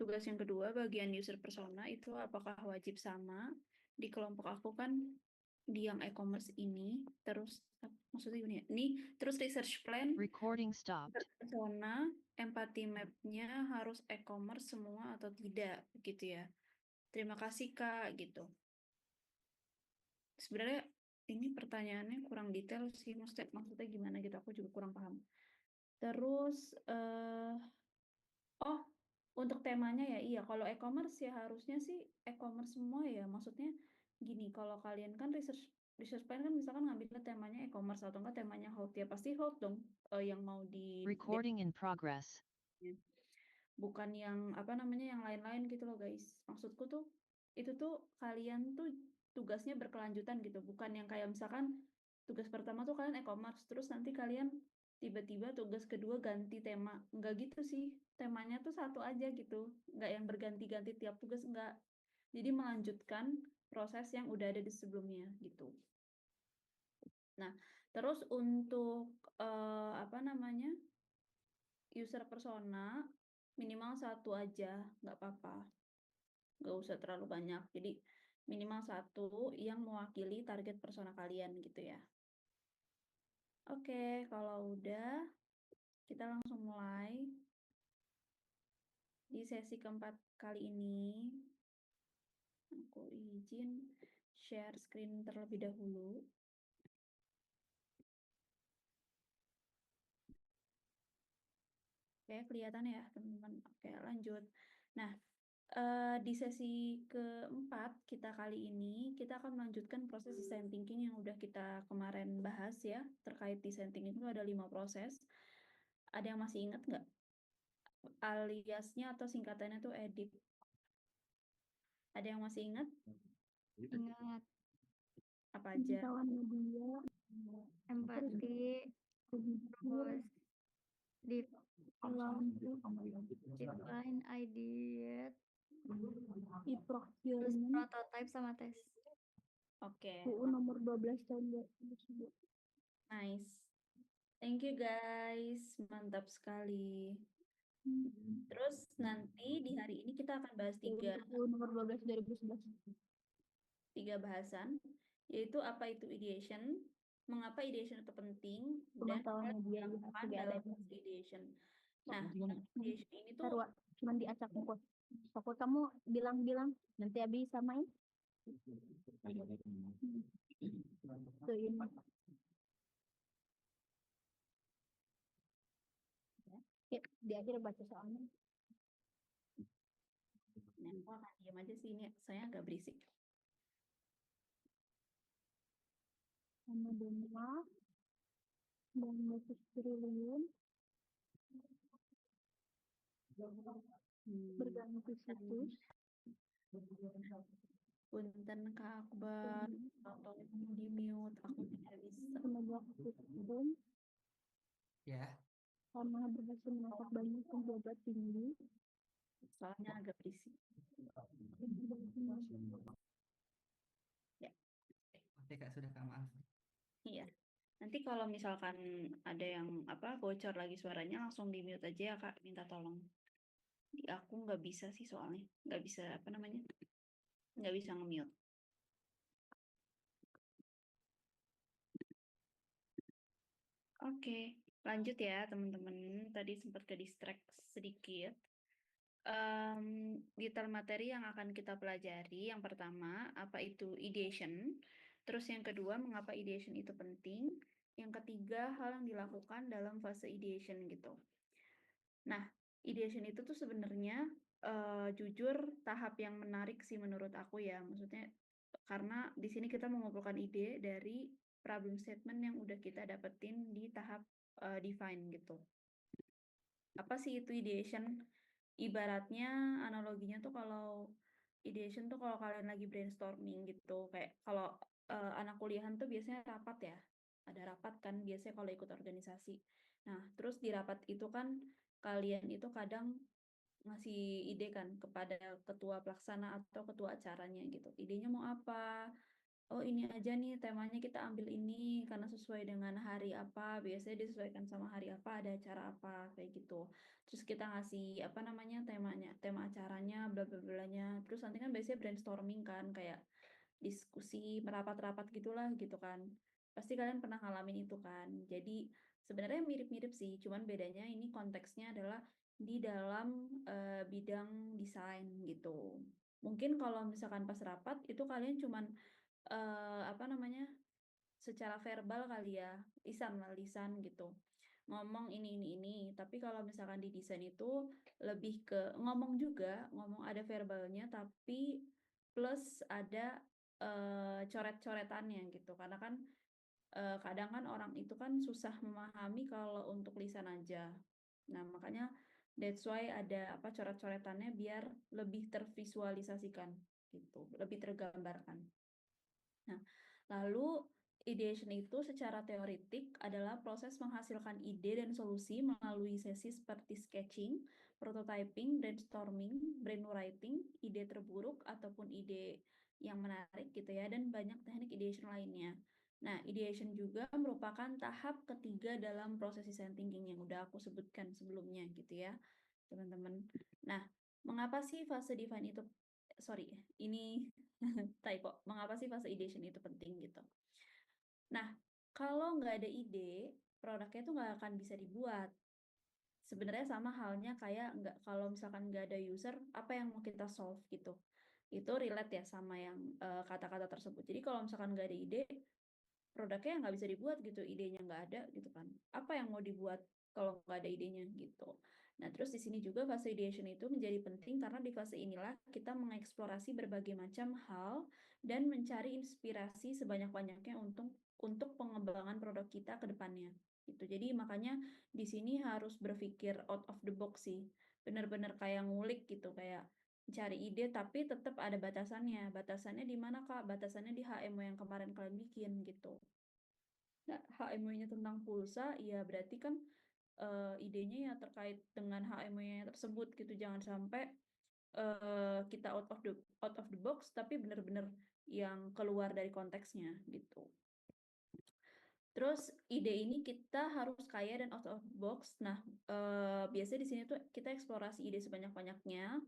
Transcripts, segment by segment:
tugas yang kedua, bagian user persona itu apakah wajib sama? Di kelompok aku kan di yang e-commerce ini, terus maksudnya gini ya, ini terus research plan, Recording stopped. persona, empathy map-nya harus e-commerce semua atau tidak, gitu ya. Terima kasih Kak, gitu. Sebenarnya ini pertanyaannya kurang detail sih, maksudnya gimana gitu, aku juga kurang paham. Terus, oh, untuk temanya ya, iya, kalau e-commerce ya harusnya sih e-commerce semua ya, maksudnya gini, kalau kalian kan research plan kan misalkan ngambilnya temanya e-commerce atau enggak temanya health, ya pasti health dong, yang mau di Recording in progress. bukan yang apa namanya yang lain-lain gitu loh guys. Maksudku tuh itu tuh kalian tuh tugasnya berkelanjutan gitu, bukan yang kayak misalkan tugas pertama tuh kalian e-commerce terus nanti kalian tiba-tiba tugas kedua ganti tema. Enggak gitu sih, temanya tuh satu aja gitu, enggak yang berganti-ganti tiap tugas, enggak. Jadi melanjutkan proses yang udah ada di sebelumnya gitu. Nah, terus untuk apa namanya, user persona minimal satu aja, nggak apa-apa, nggak usah terlalu banyak. Jadi minimal satu yang mewakili target persona kalian gitu ya. Oke, kalau udah kita langsung mulai di sesi keempat kali ini. Aku izin share screen terlebih dahulu. Oke, kelihatan ya teman-teman. Oke, lanjut. Nah, di sesi keempat kita kali ini, kita akan melanjutkan proses design thinking yang udah kita kemarin bahas ya. Terkait design thinking itu ada 5 proses. Ada yang masih ingat nggak? Aliasnya atau singkatannya tuh EDIP. Ada yang masih ingat? Ingat. Apa aja? Empati, terus define idea, terus prototype sama tes. Oke. Nomor 12 tahun 2011. Nice. Thank you guys. Mantap sekali. Terus nanti di hari ini kita akan bahas Nomor 12 2011. 3 bahasan, yaitu apa itu ideation, mengapa ideation itu penting, dan Pengetahuan media dilakukan dalam proses ideation. Nah, ideation ini tuh cuman diacak muka. Pokok kamu bilang-bilang nanti Abi samain. Tuh ini. Ya, di akhir baca soalnya. Nah, aku akan diam aja sih, ini saya agak berisik. Sama Doma dan Mrs. Triliun berganti situs. Punten Kak Akbar, atau di mute, aku tidak bisa. Semoga sistem Ya, sama berhasil menangkap banyak penjabat tinggi. Soalnya agak berisik. Ya. oke Kak, sudah Kak, maaf. Iya. Nanti kalau misalkan ada yang bocor lagi suaranya langsung di mute aja ya Kak, minta tolong. Di aku nggak bisa sih soalnya, nggak bisa nggak bisa nge-mute. Oke, lanjut ya teman-teman. Tadi sempat ke distract sedikit. Detail materi yang akan kita pelajari, yang pertama, apa itu ideation. Terus yang kedua, mengapa ideation itu penting. Yang ketiga, hal yang dilakukan dalam fase ideation gitu. Nah, ideation itu tuh sebenarnya jujur tahap yang menarik sih menurut aku ya. Maksudnya karena di sini kita mengumpulkan ide dari problem statement yang udah kita dapetin di tahap define gitu. Apa sih itu ideation? Ibaratnya analoginya tuh kalau ideation tuh kalau kalian lagi brainstorming gitu, kayak kalau anak kuliahan tuh biasanya rapat ya, ada rapat kan biasanya kalau ikut organisasi. Nah, terus di rapat itu kan kalian itu kadang ngasih ide kan kepada ketua pelaksana atau ketua acaranya gitu. Idenya mau apa? oh ini aja nih temanya kita ambil ini karena sesuai dengan hari apa, biasanya disesuaikan sama hari apa, ada acara apa, kayak gitu. Terus kita ngasih apa namanya temanya, tema acaranya, bla bla blanya. Terus nanti kan biasanya brainstorming kan, kayak diskusi, merapat-rapat gitulah gitu kan. Pasti kalian pernah ngalamin itu kan. Jadi sebenarnya mirip-mirip sih, cuman bedanya ini konteksnya adalah di dalam bidang desain gitu. Mungkin kalau misalkan pas rapat itu kalian cuman apa namanya, secara verbal kali ya, lisan gitu. Ngomong ini. Tapi kalau misalkan di desain itu lebih ke ngomong juga, ngomong ada verbalnya tapi plus ada coret-coretannya gitu. Karena kan kadang kan orang itu kan susah memahami kalau untuk lisan aja. Nah, makanya that's why ada apa coret-coretannya biar lebih tervisualisasikan gitu, lebih tergambarkan. Nah, lalu ideation itu secara teoritik adalah proses menghasilkan ide dan solusi melalui sesi seperti sketching, prototyping, brainstorming, brainwriting, ide terburuk ataupun ide yang menarik gitu ya, dan banyak teknik ideation lainnya. Nah, ideation juga merupakan tahap ketiga dalam proses design thinking yang udah aku sebutkan sebelumnya gitu ya, teman-teman. Nah, mengapa sih fase define itu, sorry, ini typo, mengapa sih fase ideation itu penting gitu. Nah, kalau nggak ada ide, produknya tuh nggak akan bisa dibuat. Sebenarnya sama halnya kayak nggak, kalau misalkan nggak ada user, apa yang mau kita solve gitu. Itu relate ya sama yang kata-kata tersebut. Jadi kalau misalkan nggak ada ide, produknya nggak bisa dibuat gitu, idenya nggak ada gitu kan. Apa yang mau dibuat kalau nggak ada idenya gitu. Nah, terus di sini juga fase ideation itu menjadi penting karena di fase inilah kita mengeksplorasi berbagai macam hal dan mencari inspirasi sebanyak-banyaknya untuk pengembangan produk kita ke depannya. Gitu. Jadi makanya di sini harus berpikir out of the box sih. Benar-benar kayak ngulik gitu, kayak cari ide tapi tetap ada batasannya. Batasannya di mana Kak? Batasannya di HMO yang kemarin kalian bikin gitu. Nah, HMO-nya tentang pulsa, ya berarti kan idenya ya terkait dengan HMO-nya tersebut gitu. Jangan sampai kita out of the box tapi benar-benar yang keluar dari konteksnya gitu. Terus ide ini kita harus kaya dan out of the box. Nah, biasanya di sini tuh kita eksplorasi ide sebanyak-banyaknya.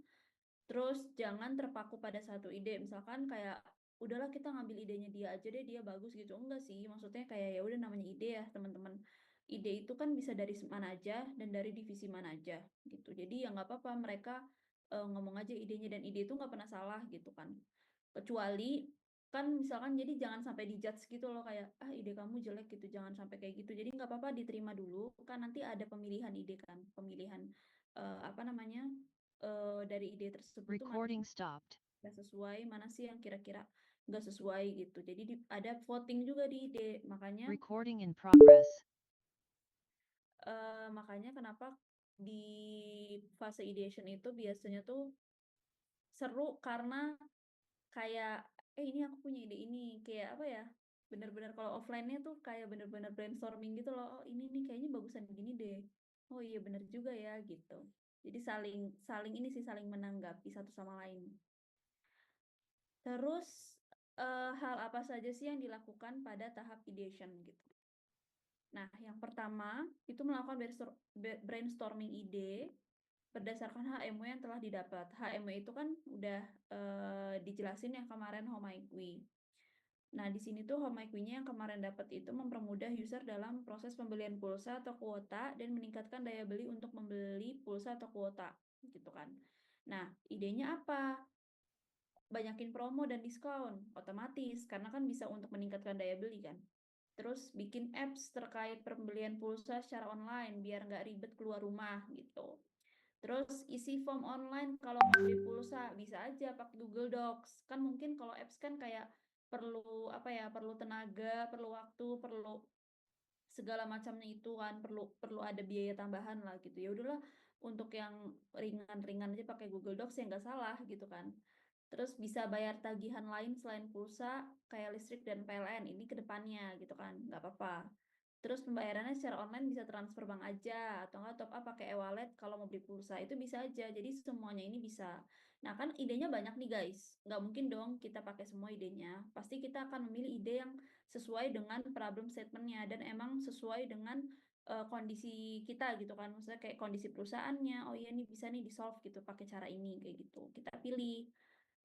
Terus jangan terpaku pada satu ide. Misalkan kayak udahlah kita ngambil idenya dia aja deh, dia bagus gitu. Enggak sih, maksudnya kayak ya udah namanya ide ya, teman-teman. Ide itu kan bisa dari mana aja dan dari divisi mana aja gitu. Jadi ya nggak apa-apa mereka ngomong aja idenya, dan ide itu nggak pernah salah gitu kan. Kecuali kan misalkan, jadi jangan sampai dijudge gitu loh, kayak ide kamu jelek gitu, jangan sampai kayak gitu. Jadi nggak apa-apa diterima dulu, kan nanti ada pemilihan ide kan, pemilihan apa namanya, dari ide tersebut tuh mana Recording sih stopped. nggak sesuai, mana sih yang kira-kira nggak sesuai gitu. Jadi ada voting juga di ide, makanya Recording in progress. makanya kenapa di fase ideation itu biasanya tuh seru karena kayak ini aku punya ide ini, kayak apa ya, bener-bener kalau offline-nya tuh kayak bener-bener brainstorming gitu loh. Oh ini nih kayaknya bagusan gini deh, oh iya bener juga ya gitu. Jadi saling saling ini sih, saling menanggapi satu sama lain. Terus hal apa saja sih yang dilakukan pada tahap ideation gitu. Nah, yang pertama itu melakukan brainstorming ide berdasarkan HMO yang telah didapat. HMO itu kan udah dijelasin yang kemarin Homaikui. Nah, di sini tuh Homaikui-nya yang kemarin dapat itu mempermudah user dalam proses pembelian pulsa atau kuota dan meningkatkan daya beli untuk membeli pulsa atau kuota, gitu kan. Nah, idenya apa? Banyakin promo dan diskon, otomatis, karena kan bisa untuk meningkatkan daya beli kan. Terus bikin apps terkait pembelian pulsa secara online, biar nggak ribet keluar rumah gitu. Terus isi form online kalau mau beli pulsa, bisa aja pakai Google Docs. Kan mungkin kalau apps kan kayak perlu apa ya, perlu tenaga, perlu waktu, perlu segala macamnya itu kan, perlu ada biaya tambahan lah gitu. Ya udahlah, untuk yang ringan-ringan aja pakai Google Docs ya nggak salah gitu kan. Terus bisa bayar tagihan lain selain pulsa kayak listrik dan PLN ini ke depannya gitu kan, nggak apa-apa. Terus pembayarannya secara online bisa transfer bank aja atau enggak top up pakai e-wallet kalau mau beli pulsa itu bisa aja. Jadi semuanya ini bisa. Nah, kan idenya banyak nih guys. Nggak mungkin dong kita pakai semua idenya. Pasti kita akan memilih ide yang sesuai dengan problem statement-nya dan emang sesuai dengan kondisi kita gitu kan. Maksudnya kayak kondisi perusahaannya. Oh iya nih bisa nih di-solve gitu pakai cara ini kayak gitu. Kita pilih.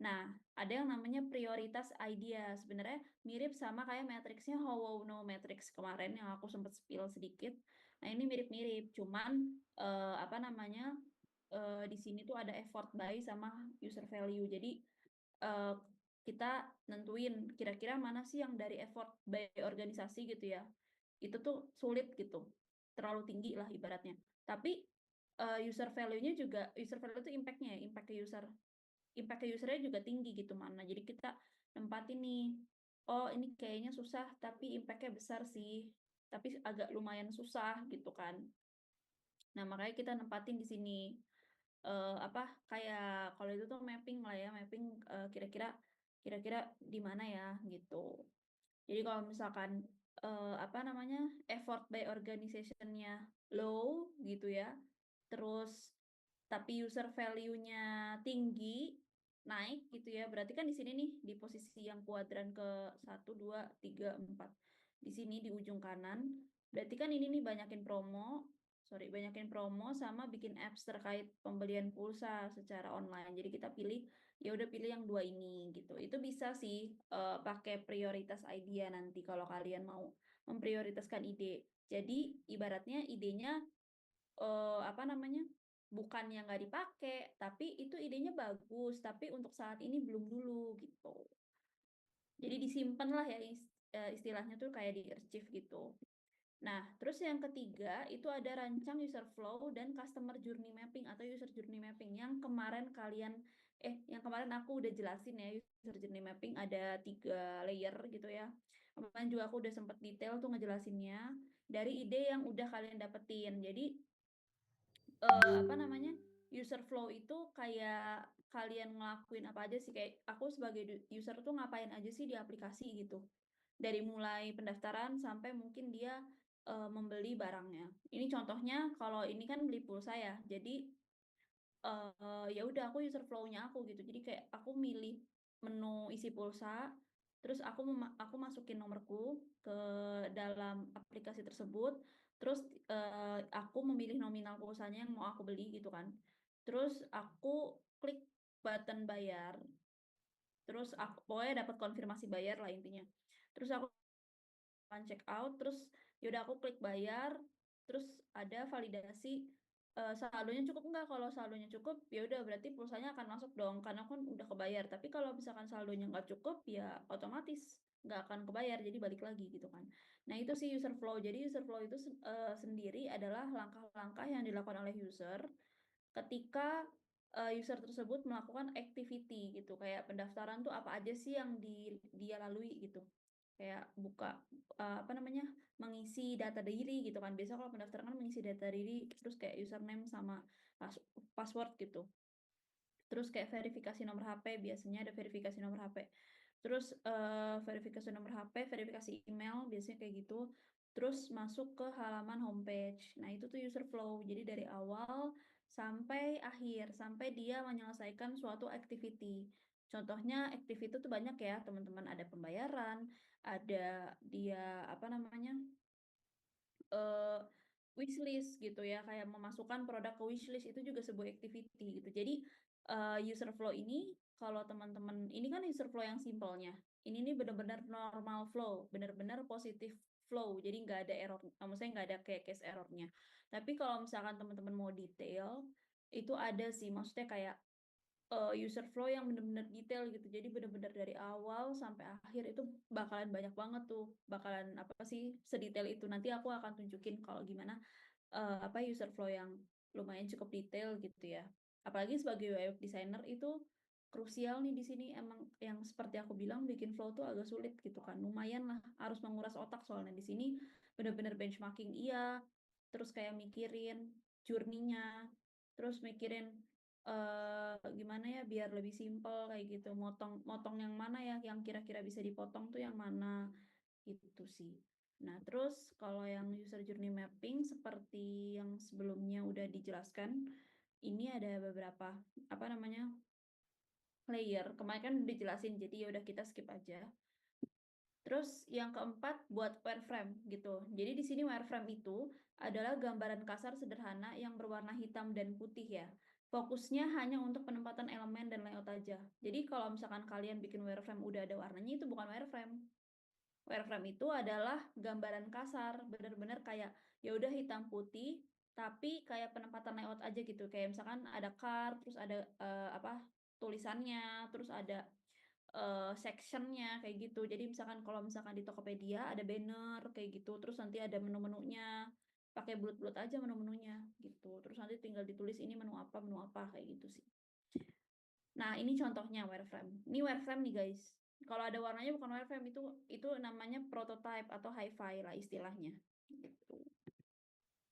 Nah, ada yang namanya prioritas idea. Sebenarnya mirip sama kayak matriksnya How Wow No Matrix kemarin yang aku sempat spill sedikit. Nah, ini mirip-mirip, cuman apa namanya? Di sini tuh ada effort by sama user value. Jadi eh, kita nentuin kira-kira mana sih yang dari effort by organisasi gitu ya. Itu tuh sulit gitu. Terlalu tinggi lah ibaratnya. Tapi user value-nya juga user value itu impact-nya ya, impact ke user impact ke usernya juga tinggi gitu mana. Jadi kita nempatin nih, oh ini kayaknya susah tapi impact-nya besar sih. Tapi agak lumayan susah gitu kan. Nah, makanya kita nempatin di sini apa kayak kalau itu tuh mapping lah ya, mapping kira-kira di mana ya gitu. Jadi kalau misalkan apa namanya? Effort by organization-nya low gitu ya. Terus tapi user value-nya tinggi, naik gitu ya. Berarti kan di sini nih di posisi yang kuadran ke 1 2 3 4. Di sini di ujung kanan. Berarti kan ini nih banyakin promo sama bikin apps terkait pembelian pulsa secara online. Jadi kita pilih ya udah pilih yang dua ini gitu. Itu bisa sih pakai prioritas idea nanti kalau kalian mau memprioritaskan ide. Jadi ibaratnya idenya apa namanya? Bukan yang nggak dipakai, tapi itu idenya bagus, tapi untuk saat ini belum dulu gitu. Jadi disimpan lah ya istilahnya tuh kayak di archive gitu. Nah, terus yang ketiga itu ada rancang user flow dan customer journey mapping atau user journey mapping yang kemarin yang kemarin aku udah jelasin ya. User journey mapping ada 3 layer gitu ya. Kemarin juga aku udah sempet detail tuh ngejelasinnya dari ide yang udah kalian dapetin. Jadi apa namanya? User flow itu kayak kalian ngelakuin apa aja sih, kayak aku sebagai user tuh ngapain aja sih di aplikasi gitu. Dari mulai pendaftaran sampai mungkin dia membeli barangnya. Ini contohnya kalau ini kan beli pulsa ya. Jadi ya udah aku user flow-nya aku gitu. Jadi kayak aku milih menu isi pulsa, terus aku masukin nomorku ke dalam aplikasi tersebut, terus aku memilih nominal pulsanya yang mau aku beli gitu kan. Terus aku klik button bayar, terus aku pokoknya dapat konfirmasi bayar lah intinya. Terus aku check out, terus yaudah aku klik bayar, terus ada validasi saldonya cukup enggak. Kalau saldonya cukup ya udah berarti pulsanya akan masuk dong karena kan udah kebayar. Tapi kalau misalkan saldonya nggak cukup ya otomatis nggak akan kebayar, jadi balik lagi gitu kan. Nah itu sih user flow. Jadi user flow itu sendiri adalah langkah-langkah yang dilakukan oleh user ketika user tersebut melakukan activity gitu. Kayak pendaftaran tuh apa aja sih yang dia lalui gitu. Kayak buka apa namanya? Mengisi data diri gitu kan. Biasa kalau pendaftaran kan mengisi data diri terus kayak username sama password gitu. Terus kayak verifikasi nomor HP, biasanya ada verifikasi nomor HP. Terus verifikasi nomor HP, verifikasi email, biasanya kayak gitu. Terus masuk ke halaman homepage. Nah, itu tuh user flow. Jadi dari awal sampai akhir, sampai dia menyelesaikan suatu activity. Contohnya activity itu banyak ya, teman-teman. Ada pembayaran, ada dia apa namanya? eh wishlist gitu ya, kayak memasukkan produk ke wishlist itu juga sebuah activity gitu. Jadi user flow ini kalau teman-teman ini kan user flow yang simpelnya. Ini nih benar-benar normal flow, benar-benar positif flow. Jadi nggak ada error, maksudnya nggak ada kayak case errornya. Tapi kalau misalkan teman-teman mau detail, itu ada sih, maksudnya kayak user flow yang benar-benar detail gitu. Jadi benar-benar dari awal sampai akhir itu bakalan banyak banget tuh. Bakalan apa sih sedetail itu. Nanti aku akan tunjukin kalau gimana apa user flow yang lumayan cukup detail gitu ya. Apalagi sebagai web designer itu krusial nih di sini, emang yang seperti aku bilang bikin flow tuh agak sulit gitu kan. Lumayan lah harus menguras otak soalnya di sini benar-benar benchmarking iya, terus kayak mikirin journey-nya, terus mikirin gimana ya biar lebih simpel kayak gitu. Motong yang mana ya yang kira-kira bisa dipotong tuh yang mana gitu sih. Nah, terus kalau yang user journey mapping seperti yang sebelumnya udah dijelaskan, ini ada beberapa apa namanya layer. Kemarin kan udah dijelasin, jadi ya udah kita skip aja. Terus yang keempat buat wireframe gitu. Jadi di sini wireframe itu adalah gambaran kasar sederhana yang berwarna hitam dan putih ya. Fokusnya hanya untuk penempatan elemen dan layout aja. Jadi kalau misalkan kalian bikin wireframe udah ada warnanya, itu bukan wireframe. Wireframe itu adalah gambaran kasar, bener-bener kayak ya udah hitam putih, tapi kayak penempatan layout aja gitu. Kayak misalkan ada card, terus ada apa tulisannya, terus ada sectionnya kayak gitu. Jadi misalkan kalau misalkan di Tokopedia ada banner kayak gitu, terus nanti ada menu-menunya, pakai bulut-bulut aja menu-menunya gitu. Terus nanti tinggal ditulis ini menu apa kayak gitu sih. Nah, ini contohnya wireframe. Ini wireframe nih guys. Kalau ada warnanya bukan wireframe, itu namanya prototype atau hi-fi lah istilahnya. Gitu.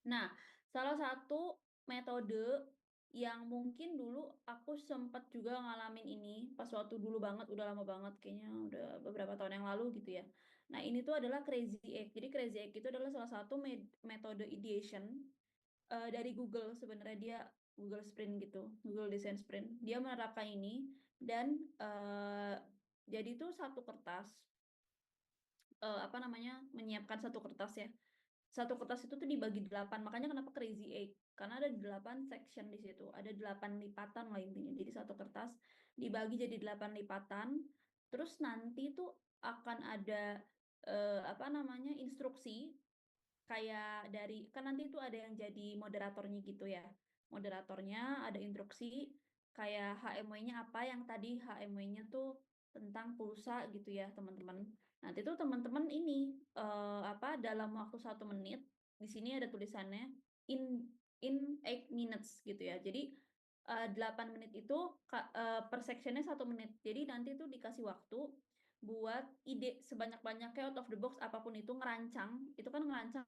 Nah, salah satu metode yang mungkin dulu aku sempat juga ngalamin ini pas waktu dulu banget, udah lama banget kayaknya udah beberapa tahun yang lalu gitu ya. Nah, ini tuh adalah Crazy Egg. Jadi Crazy Egg itu adalah salah satu metode ideation dari Google sebenarnya, dia Google Sprint gitu, Google Design Sprint. Dia menerapkan ini dan jadi itu satu kertas apa namanya menyiapkan satu kertas ya. Satu kertas itu tuh dibagi 8, makanya kenapa Crazy Egg, karena ada 8 section di situ, ada 8 lipatan lah intinya. Jadi satu kertas dibagi jadi 8 lipatan, terus nanti tuh akan ada apa namanya instruksi kayak dari kan nanti itu ada yang jadi moderatornya gitu ya. Moderatornya ada instruksi kayak HMW-nya apa, yang tadi HMW-nya tuh tentang pulsa gitu ya, teman-teman. Nanti tuh teman-teman ini apa dalam waktu 1 menit, di sini ada tulisannya in 8 minutes gitu ya. Jadi 8 menit itu per sectionnya 1 menit. Jadi nanti tuh dikasih waktu buat ide sebanyak-banyaknya out of the box apapun itu, ngerancang. Itu kan ngerancang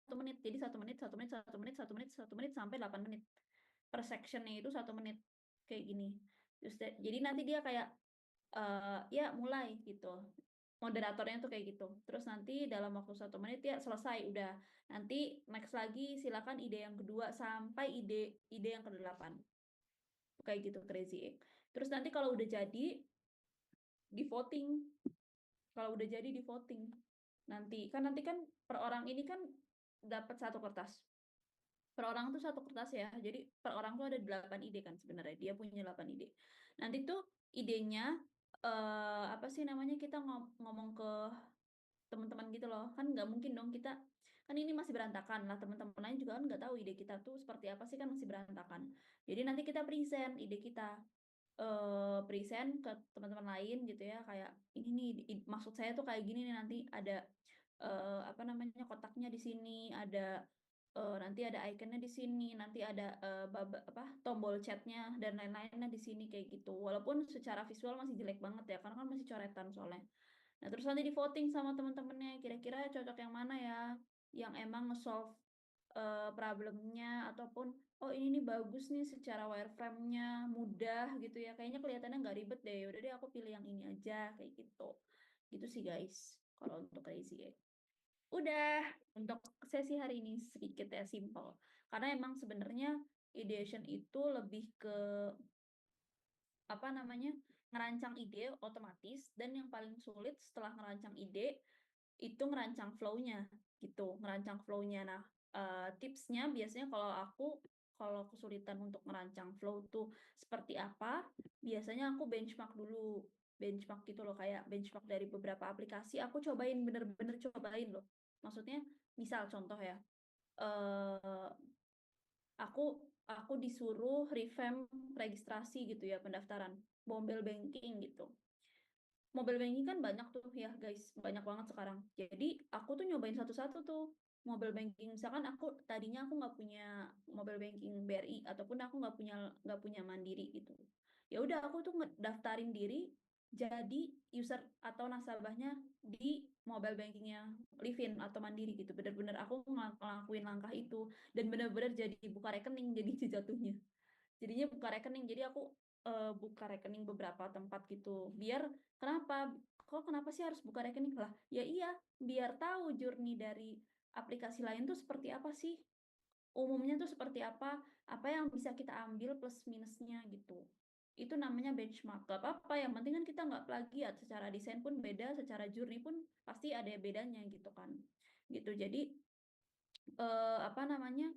1 menit. Jadi 1 menit, 1 menit, 1 menit, 1 menit, 1 menit sampai 8 menit. Per sectionnya itu 1 menit kayak gini. Terus jadi nanti dia kayak ya mulai gitu. Moderatornya tuh kayak gitu. Terus nanti dalam waktu 1 menit ya selesai udah. Nanti next lagi silakan ide yang kedua sampai ide yang ke-8. Kayak gitu Crazy Egg. Terus nanti kalau udah jadi di voting. Kalau udah jadi di voting. Nanti kan per orang ini kan dapat satu kertas. Per orang tuh satu kertas ya. Jadi per orang tuh ada 8 ide kan sebenarnya. Dia punya 8 ide. Nanti tuh idenya apa sih namanya, kita ngomong ke teman-teman gitu loh. Kan nggak mungkin dong kita, kan ini masih berantakan lah, teman-teman lain juga kan nggak tahu ide kita tuh seperti apa sih, kan masih berantakan. Jadi nanti kita present ide kita, present ke teman-teman lain gitu ya, kayak ini nih maksud saya tuh kayak gini nih, nanti ada apa namanya kotaknya di sini, ada nanti ada ikonnya di sini, nanti ada tombol chatnya dan lain-lainnya di sini kayak gitu. Walaupun secara visual masih jelek banget ya, karena kan masih coretan soalnya. Nah, terus nanti di voting sama teman-temannya, kira-kira cocok yang mana ya, yang emang nge-solve problemnya, ataupun oh ini nih bagus nih secara wireframe-nya mudah gitu ya, kayaknya kelihatannya nggak ribet deh, udah deh aku pilih yang ini aja kayak gitu. Gitu sih guys kalau untuk Crazy Egg. Udah, untuk sesi hari ini sedikit ya simple, karena emang sebenarnya ideation itu lebih ke apa namanya ngerancang ide otomatis, dan yang paling sulit setelah ngerancang ide itu ngerancang flow-nya gitu, ngerancang flow-nya. Nah, tipsnya biasanya kalau kesulitan untuk ngerancang flow tuh seperti apa, biasanya aku benchmark dulu. Benchmark gitu loh, kayak benchmark dari beberapa aplikasi, aku cobain, bener-bener cobain loh. Maksudnya, misal contoh ya, aku disuruh revamp registrasi gitu ya, pendaftaran mobile banking gitu. Mobile banking kan banyak tuh ya guys, banyak banget sekarang. Jadi aku tuh nyobain satu-satu tuh mobile banking. Misalkan tadinya aku nggak punya mobile banking BRI, ataupun aku nggak punya Mandiri gitu. Ya udah, aku tuh ngedaftarin diri jadi user atau nasabahnya di mobile bankingnya Livin atau Mandiri gitu. Bener-bener aku ngelakuin langkah itu, dan bener-bener jadi buka rekening jadi jatuhnya. Jadinya buka rekening, jadi aku buka rekening beberapa tempat gitu. Biar kenapa? kok kenapa sih harus buka rekening? Lah, ya iya, biar tahu journey dari aplikasi lain tuh seperti apa sih? Umumnya tuh seperti apa yang bisa kita ambil plus minusnya gitu. Itu namanya benchmark. Gak apa-apa, yang penting kan kita nggak plagiat. Secara desain pun beda, secara journey pun pasti ada bedanya gitu kan. Gitu. Jadi apa namanya?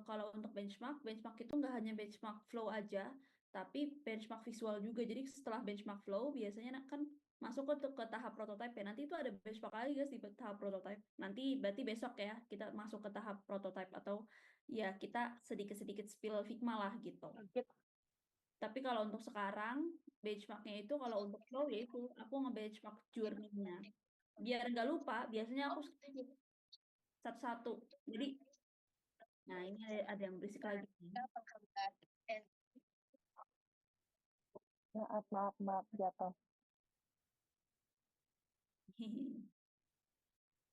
Kalau untuk benchmark itu nggak hanya benchmark flow aja, tapi benchmark visual juga. Jadi setelah benchmark flow biasanya kan masuk ke tahap prototype ya. Nanti itu ada benchmark lagi guys di tahap prototype. Nanti berarti besok ya kita masuk ke tahap prototype atau ya kita sedikit-sedikit spill Figma lah gitu. Tapi kalau untuk sekarang benchmarknya itu kalau untuk flow ya itu aku nge-benchmark journey-nya. Biar nggak lupa, biasanya aku skip satu-satu. Jadi nah ini ada yang berisik lagi nih. Maaf jatuh.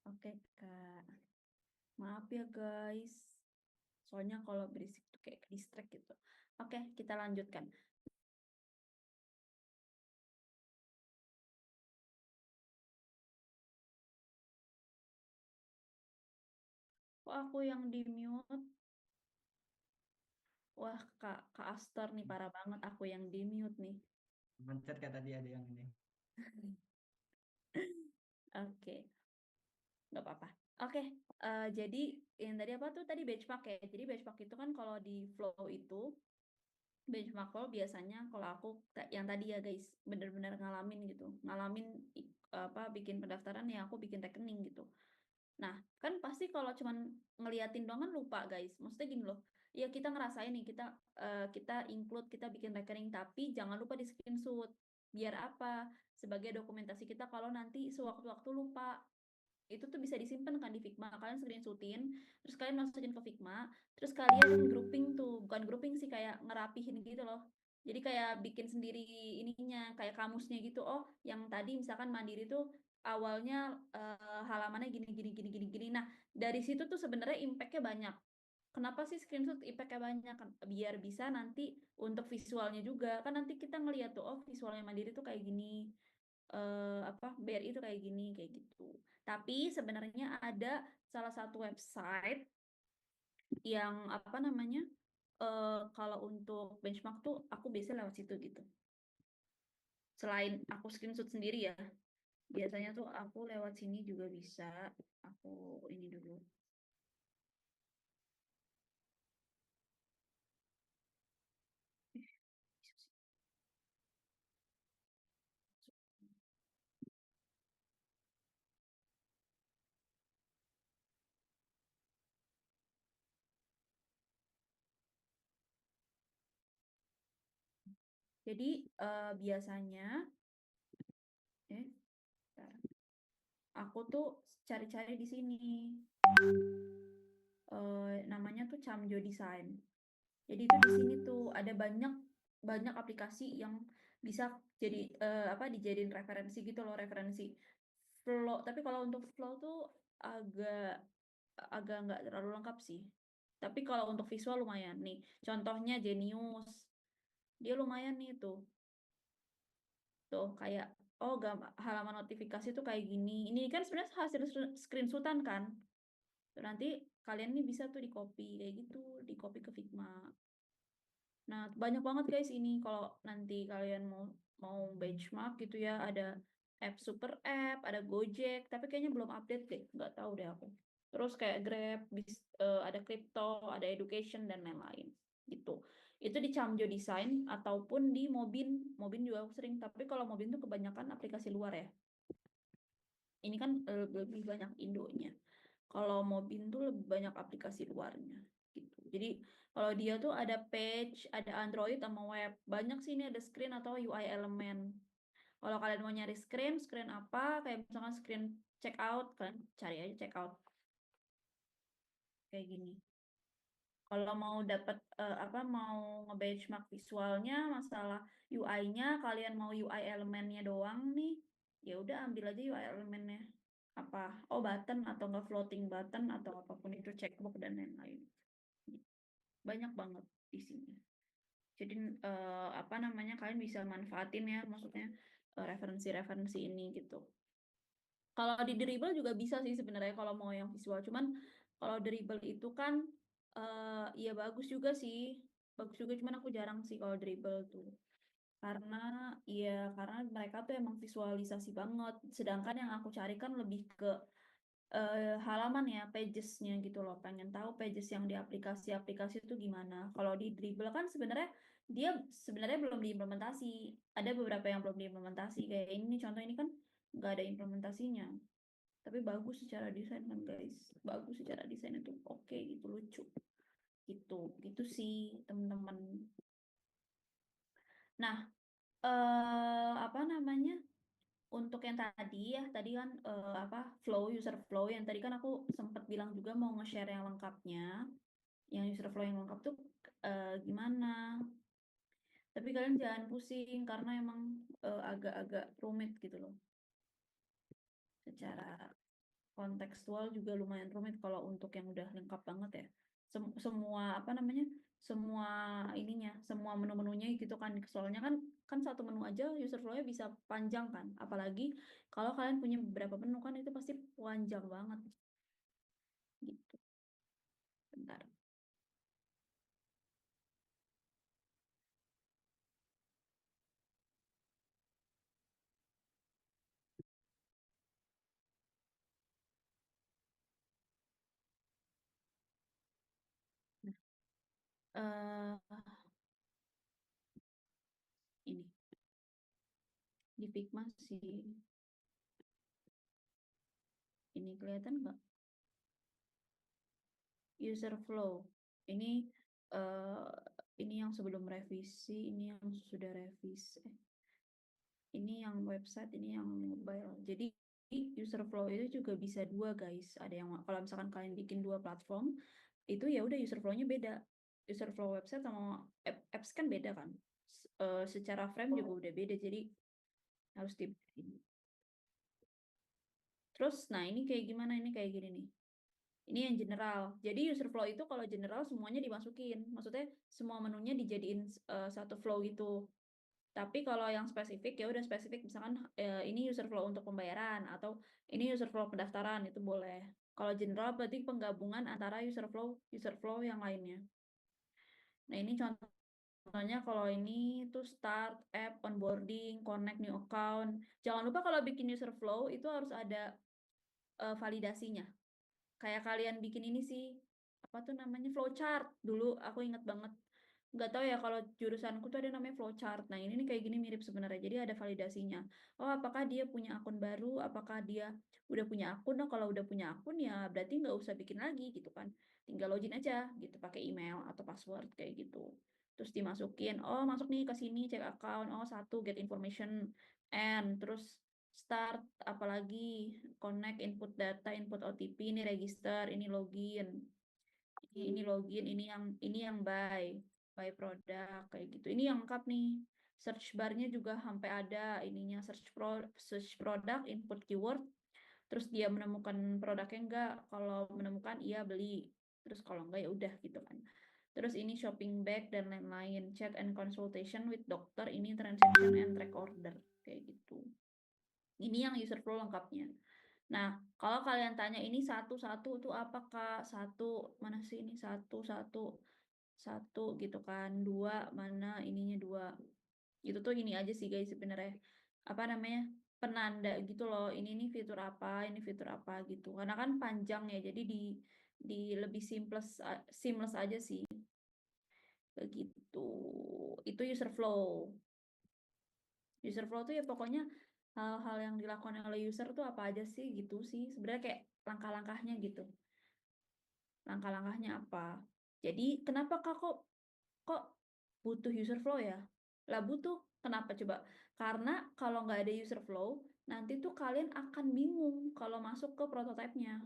Oke Kak, maaf ya guys. Soalnya kalau berisik tuh kayak distract gitu. Oke, kita lanjutkan. Kok aku yang di mute? Wah, Kak Aster nih parah banget aku yang di mute nih. Mencet kayak tadi ada yang ini. Oke, nggak apa-apa. Oke, jadi yang tadi apa tuh tadi benchmark ya. Jadi benchmark itu kan kalau di flow itu benchmark flow biasanya kalau aku yang tadi ya guys bener-bener ngalamin gitu, bikin pendaftaran ya aku bikin rekening gitu. Nah, kan pasti kalau cuman ngeliatin doang kan lupa, guys. Maksudnya gini loh, ya kita ngerasain nih, kita include, kita bikin rekening, tapi jangan lupa di screenshot. Biar apa? Sebagai dokumentasi kita kalau nanti sewaktu-waktu lupa. Itu tuh bisa disimpan kan di Figma. Kalian screenshotin, terus kalian masukin ke Figma, terus kalian grouping tuh. Bukan grouping sih, kayak ngerapihin gitu loh. Jadi kayak bikin sendiri ininya, kayak kamusnya gitu. Oh, yang tadi misalkan Mandiri tuh awalnya halamannya gini. Nah, dari situ tuh sebenarnya impact-nya banyak. Kenapa sih screenshot impact-nya banyak? Biar bisa nanti untuk visualnya juga. Kan nanti kita ngeliat tuh, oh visualnya Mandiri tuh kayak gini. BRI itu kayak gini, kayak gitu. Tapi sebenarnya ada salah satu website yang kalau untuk benchmark tuh aku biasa lewat situ gitu. Selain aku screenshot sendiri ya, biasanya tuh aku lewat sini juga bisa. Aku ini dulu. Jadi biasanya aku tuh cari-cari di sini. Namanya tuh Camjo Design. Jadi itu di sini tuh ada banyak aplikasi yang bisa jadi dijadiin referensi gitu loh, referensi flow. Tapi kalau untuk flow tuh agak nggak terlalu lengkap sih. Tapi kalau untuk visual lumayan nih. Contohnya Genius, dia lumayan nih tuh. Tuh kayak halaman notifikasi tuh kayak gini. Ini kan sebenarnya hasil screenshotan kan. Tuh, nanti kalian nih bisa tuh di copy kayak gitu, di copy ke Figma. Nah, banyak banget guys ini kalau nanti kalian mau benchmark gitu ya, ada app Super App, ada Gojek, tapi kayaknya belum update deh, nggak tahu deh aku. Terus kayak Grab, ada crypto, ada education dan lain-lain gitu. Itu di Camjo Design ataupun di Mobin. Mobin juga aku sering, tapi kalau Mobin tuh kebanyakan aplikasi luar ya. Ini kan lebih banyak Indonya. Kalau Mobin tuh lebih banyak aplikasi luarnya gitu. Jadi kalau dia tuh ada page, ada Android sama web. Banyak sih ini ada screen atau UI element. Kalau kalian mau nyari screen apa? Kayak misalkan screen checkout, kalian cari aja checkout. Kayak gini. Kalau mau dapat mau nge-benchmark visualnya, masalah UI-nya, kalian mau UI elemennya doang nih, ya udah ambil aja UI elemennya. Button atau enggak floating button atau apapun itu, checkbox dan lain-lain. Banyak banget di sini. Jadi kalian bisa manfaatin ya, maksudnya referensi-referensi ini gitu. Kalau di Dribbble juga bisa sih sebenarnya kalau mau yang visual, cuman kalau Dribbble itu kan ya bagus juga sih, cuman aku jarang sih kalau Dribbble tuh. Karena mereka tuh emang visualisasi banget, sedangkan yang aku cari kan lebih ke halaman ya, pages-nya gitu loh, pengen tahu pages yang di aplikasi-aplikasi itu gimana. Kalau di Dribbble kan sebenarnya dia belum diimplementasi, ada beberapa yang belum diimplementasi, kayak ini contoh ini kan nggak ada implementasinya, tapi bagus secara desain kan guys, bagus secara desain itu oke gitu, lucu gitu sih teman-teman. Nah, apa namanya, untuk yang tadi ya, tadi kan user flow yang tadi kan aku sempat bilang juga mau nge-share yang lengkapnya, yang user flow yang lengkap tuh gimana. Tapi kalian jangan pusing karena emang agak-agak rumit gitu loh. Secara kontekstual juga lumayan rumit kalau untuk yang udah lengkap banget ya. Semua semua ininya, semua menu-menunya gitu kan. Soalnya kan satu menu aja user flow-nya bisa panjang kan. Apalagi kalau kalian punya beberapa menu kan itu pasti panjang banget. Gitu. Bentar. Ini di Figma sih. Ini kelihatan nggak? User flow. Ini yang sebelum revisi, ini yang sudah revisi. Ini yang website, ini yang mobile. Jadi user flow itu juga bisa dua guys. Ada yang kalau misalkan kalian bikin dua platform, itu ya udah user flow-nya beda. User flow website sama apps kan beda kan. Secara frame juga udah beda, jadi harus dibedain. Terus, nah ini kayak gimana? Ini kayak gini nih. Ini yang general. Jadi user flow itu kalau general semuanya dimasukin. Maksudnya semua menunya dijadiin satu flow gitu. Tapi kalau yang spesifik ya udah spesifik, misalkan ini user flow untuk pembayaran atau ini user flow pendaftaran, itu boleh. Kalau general berarti penggabungan antara user flow yang lainnya. Nah, ini contohnya kalau ini tuh start, app, onboarding, connect new account. Jangan lupa kalau bikin user flow itu harus ada validasinya. Kayak kalian bikin ini sih, apa tuh namanya, flowchart. Dulu aku inget banget. Nggak tahu ya kalau jurusanku tuh ada namanya flowchart. Nah, ini nih kayak gini mirip sebenarnya. Jadi ada validasinya. Oh, apakah dia punya akun baru? Apakah dia udah punya akun? Nah, kalau udah punya akun ya berarti nggak usah bikin lagi gitu kan. Tinggal login aja gitu pakai email atau password kayak gitu. Terus dimasukin, oh masuk nih ke sini, cek account. Oh, satu get information and terus start, apalagi connect, input data, input OTP, ini register, ini login. Ini login, ini yang buy produk kayak gitu. Ini yang lengkap nih. Search bar-nya juga sampai ada ininya, search produk, input keyword. Terus dia menemukan produknya enggak, kalau menemukan iya beli. Terus kalau enggak ya udah gitu kan. Terus ini shopping bag dan lain-lain, chat and consultation with doctor, ini transaction and track order kayak gitu. Ini yang user flow lengkapnya. Nah, kalau kalian tanya ini satu-satu itu apa Kak? Satu, mana sih ini? Satu gitu kan. Dua, mana ininya dua. Itu tuh ini aja sih guys sebenarnya. Apa namanya? Penanda gitu loh. Ini nih fitur apa, ini fitur apa gitu. Karena kan panjang ya, jadi di lebih seamless aja sih. Begitu. Itu user flow. User flow tuh ya pokoknya hal-hal yang dilakukan oleh user tuh apa aja sih gitu sih. Sebenarnya kayak langkah-langkahnya gitu. Langkah-langkahnya apa. Jadi kenapa Kak kok butuh user flow ya? Lah butuh. Kenapa coba? Karena kalau nggak ada user flow, nanti tuh kalian akan bingung kalau masuk ke prototipenya.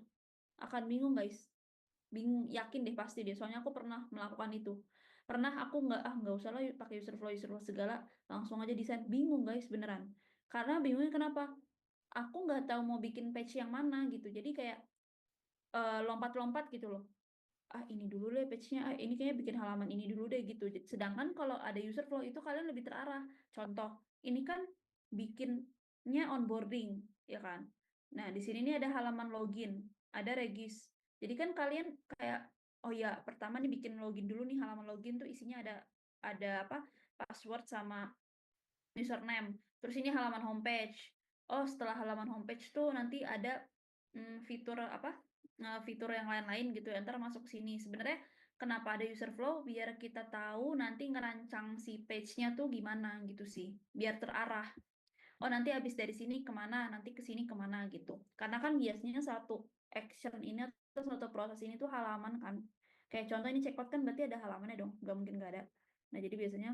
Akan bingung guys. Bingung, yakin deh pasti deh. Soalnya aku pernah melakukan itu. Pernah aku nggak usah lah pakai user flow segala, langsung aja desain. Bingung guys beneran. Karena bingungnya kenapa? Aku nggak tahu mau bikin page yang mana gitu. Jadi kayak lompat-lompat gitu loh. Ini dulu deh page-nya, ini kayaknya bikin halaman ini dulu deh gitu. Sedangkan kalau ada user flow itu kalian lebih terarah. Contoh, ini kan bikinnya onboarding, ya kan. Nah, di sini nih ada halaman login, ada regis. Jadi kan kalian kayak, oh ya, pertama nih bikin login dulu nih, halaman login tuh isinya ada apa? Password sama username. Terus ini halaman homepage. Oh, setelah halaman homepage tuh nanti ada fitur apa? Fitur yang lain-lain gitu ya, ntar masuk ke sini. Sebenarnya kenapa ada user flow? Biar kita tahu nanti ngerancang si page-nya tuh gimana gitu sih. Biar terarah. Oh, nanti habis dari sini kemana, nanti ke sini kemana gitu. Karena kan biasanya satu action ini atau satu proses ini tuh halaman kan. Kayak contoh ini checkout kan berarti ada halamannya dong, nggak mungkin nggak ada. Nah, jadi biasanya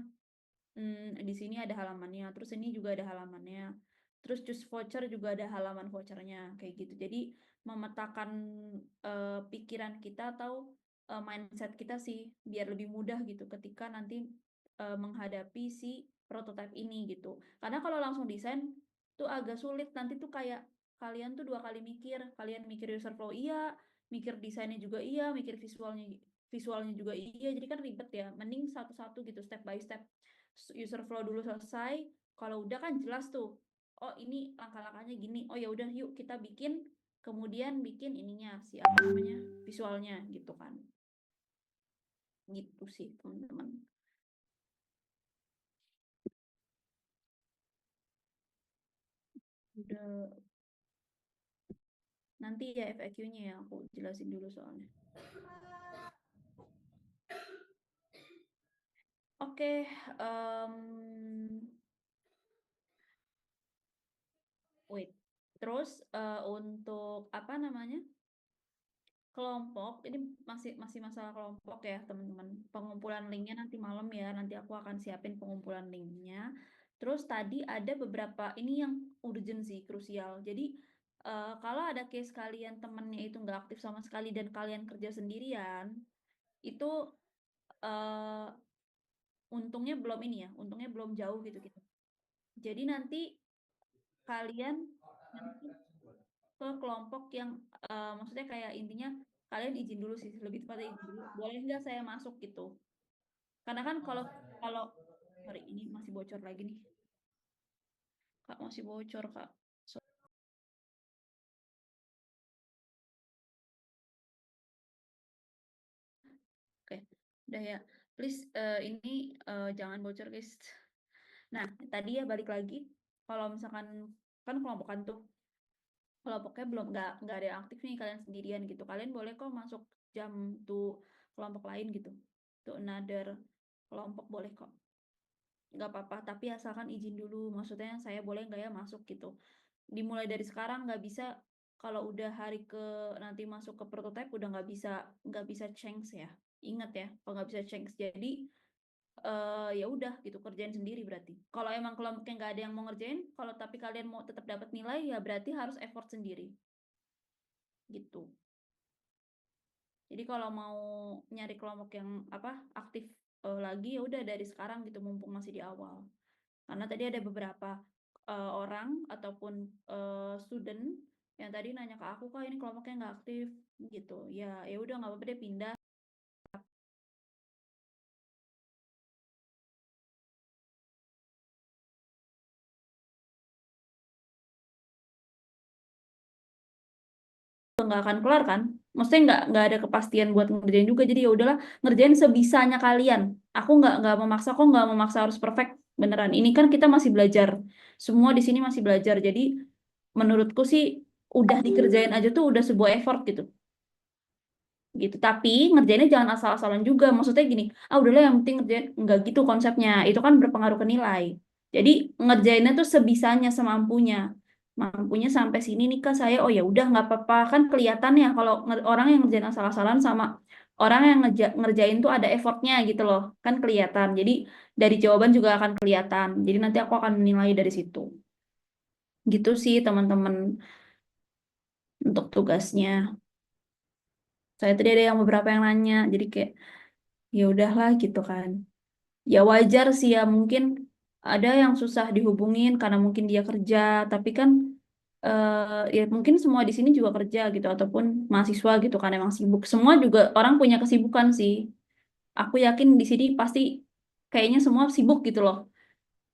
di sini ada halamannya, terus ini juga ada halamannya. Terus choose voucher juga ada halaman vouchernya, kayak gitu. Jadi memetakan pikiran kita atau mindset kita sih, biar lebih mudah gitu ketika nanti menghadapi si prototype ini gitu. Karena kalau langsung desain tuh agak sulit, nanti tuh kayak kalian tuh 2 kali mikir, kalian mikir user flow iya, mikir desainnya juga iya, mikir visualnya juga iya, jadi kan ribet ya. Mending satu-satu gitu, step by step. User flow dulu selesai, kalau udah kan jelas tuh, oh ini langkah-langkahnya gini, oh ya udah yuk kita bikin, kemudian bikin ininya si apa namanya, visualnya gitu kan. Gitu sih teman-teman. Udah, nanti ya FAQ-nya ya aku jelasin dulu soalnya. Oke, wait. Terus untuk apa namanya? Kelompok, ini masih masalah kelompok ya teman-teman. Pengumpulan linknya nanti malam ya, nanti aku akan siapin pengumpulan linknya. Terus tadi ada beberapa, ini yang urgent sih, krusial. Jadi kalau ada case kalian temennya itu nggak aktif sama sekali dan kalian kerja sendirian, itu untungnya belum ini ya, untungnya belum jauh gitu gitu. Jadi nanti kalian nanti ke kelompok yang maksudnya kayak intinya kalian izin dulu sih, lebih tepatnya izin dulu. Boleh nggak saya masuk gitu? Karena kan kalau sorry ini masih bocor lagi nih. Kak masih bocor, Kak. Oke, udah ya. Please ini jangan bocor, guys. Nah, tadi ya balik lagi. Kalau misalkan kan kelompokan tuh, kelompoknya belum nggak ada yang aktif nih, kalian sendirian gitu. Kalian boleh kok masuk jam tuh kelompok lain gitu. Tuh another kelompok boleh kok. Nggak apa-apa, tapi asalkan izin dulu. Maksudnya saya boleh nggak ya masuk gitu. Dimulai dari sekarang, nggak bisa kalau udah hari ke nanti masuk ke prototype udah nggak bisa change ya. Ingat ya, kalau nggak bisa change. Jadi ya udah gitu, kerjain sendiri berarti. Kalau emang kelompoknya nggak ada yang mau ngerjain, kalau tapi kalian mau tetap dapat nilai ya berarti harus effort sendiri. Gitu. Jadi kalau mau nyari kelompok yang apa aktif lagi ya udah dari sekarang gitu, mumpung masih di awal. Karena tadi ada beberapa orang ataupun student yang tadi nanya ke aku, Kak ini kelompoknya nggak aktif gitu. Ya udah nggak apa-apa deh, pindah. Nggak akan kelar kan, maksudnya nggak ada kepastian buat ngerjain juga, jadi ya udahlah ngerjain sebisanya kalian. Aku nggak memaksa, kok nggak memaksa harus perfect beneran. Ini kan kita masih belajar, semua di sini masih belajar, jadi menurutku sih udah dikerjain aja tuh udah sebuah effort gitu. Tapi ngerjainnya jangan asal-asalan juga, maksudnya gini, udahlah yang penting ngerjain, nggak gitu konsepnya, itu kan berpengaruh ke nilai. Jadi ngerjainnya tuh sebisanya, semampunya sampai sini nih Kak saya, oh ya udah nggak apa-apa. Kan kelihatan ya kalau orang yang ngerjain asal-asalan sama orang yang ngerjain tuh ada effortnya gitu loh, kan kelihatan. Jadi dari jawaban juga akan kelihatan, jadi nanti aku akan menilai dari situ. Gitu sih teman-teman untuk tugasnya. Saya tadi ada yang beberapa yang nanya, jadi kayak ya udahlah gitu kan. Ya wajar sih ya, mungkin ada yang susah dihubungin karena mungkin dia kerja, tapi kan ya mungkin semua di sini juga kerja gitu, ataupun mahasiswa gitu kan, emang sibuk. Semua juga orang punya kesibukan sih. Aku yakin di sini pasti kayaknya semua sibuk gitu loh.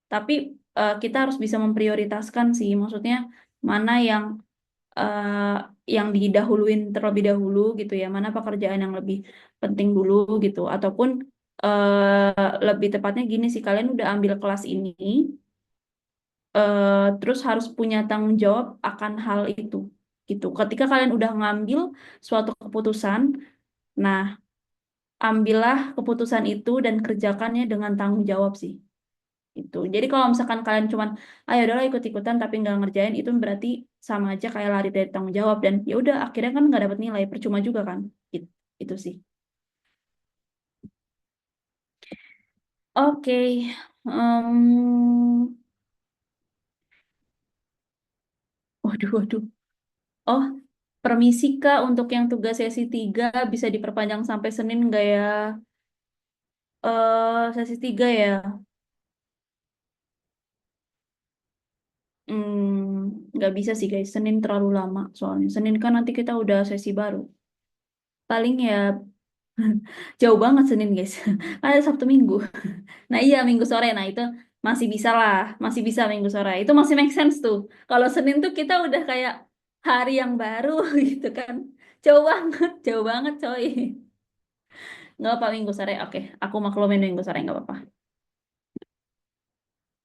Tapi kita harus bisa memprioritaskan sih, maksudnya mana yang didahuluin terlebih dahulu gitu ya, mana pekerjaan yang lebih penting dulu gitu, ataupun lebih tepatnya gini sih, kalian udah ambil kelas ini, terus harus punya tanggung jawab akan hal itu gitu. Ketika kalian udah ngambil suatu keputusan, nah ambillah keputusan itu dan kerjakannya dengan tanggung jawab sih. Itu. Jadi kalau misalkan kalian cuman, ayo udahlah ikut-ikutan tapi nggak ngerjain, itu berarti sama aja kayak lari dari tanggung jawab, dan ya udah akhirnya kan nggak dapat nilai, percuma juga kan. Gitu, itu sih. Oke. Waduh. Oh, permisi Kak, untuk yang tugas sesi 3 bisa diperpanjang sampai Senin nggak ya? Sesi 3 ya. Nggak bisa sih guys, Senin terlalu lama soalnya. Senin kan nanti kita udah sesi baru. Paling ya jauh banget Senin guys. Ada Sabtu Minggu. Nah iya Minggu sore, nah itu masih bisa lah, masih bisa Minggu sore. Itu masih make sense tuh. Kalau Senin tuh kita udah kayak hari yang baru gitu kan. Jauh banget coy. Nggak apa Minggu sore, oke. Aku maklumin Minggu sore, nggak apa-apa.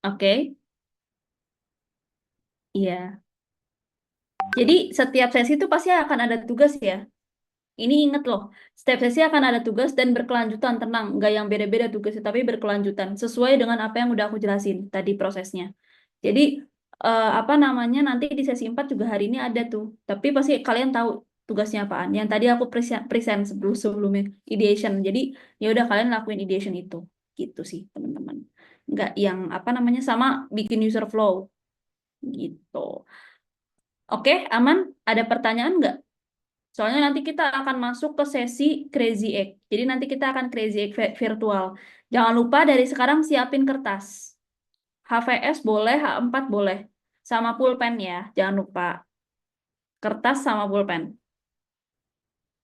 Oke, iya. Jadi setiap sesi itu pasti akan ada tugas ya. Ini inget loh, setiap sesi akan ada tugas dan berkelanjutan, tenang. Nggak yang beda-beda tugasnya, tapi berkelanjutan. Sesuai dengan apa yang udah aku jelasin tadi prosesnya. Jadi, apa namanya, nanti di sesi 4 juga hari ini ada tuh. Tapi pasti kalian tahu tugasnya apaan. Yang tadi aku present sebelumnya, ideation. Jadi, ya udah kalian lakuin ideation itu. Gitu sih, teman-teman. Nggak yang, apa namanya, sama bikin user flow. Gitu. Oke, aman? Ada pertanyaan nggak? Soalnya nanti kita akan masuk ke sesi Crazy Egg. Jadi nanti kita akan Crazy Egg virtual. Jangan lupa dari sekarang siapin kertas. HVS boleh, H4 boleh. Sama pulpen ya, jangan lupa. Kertas sama pulpen.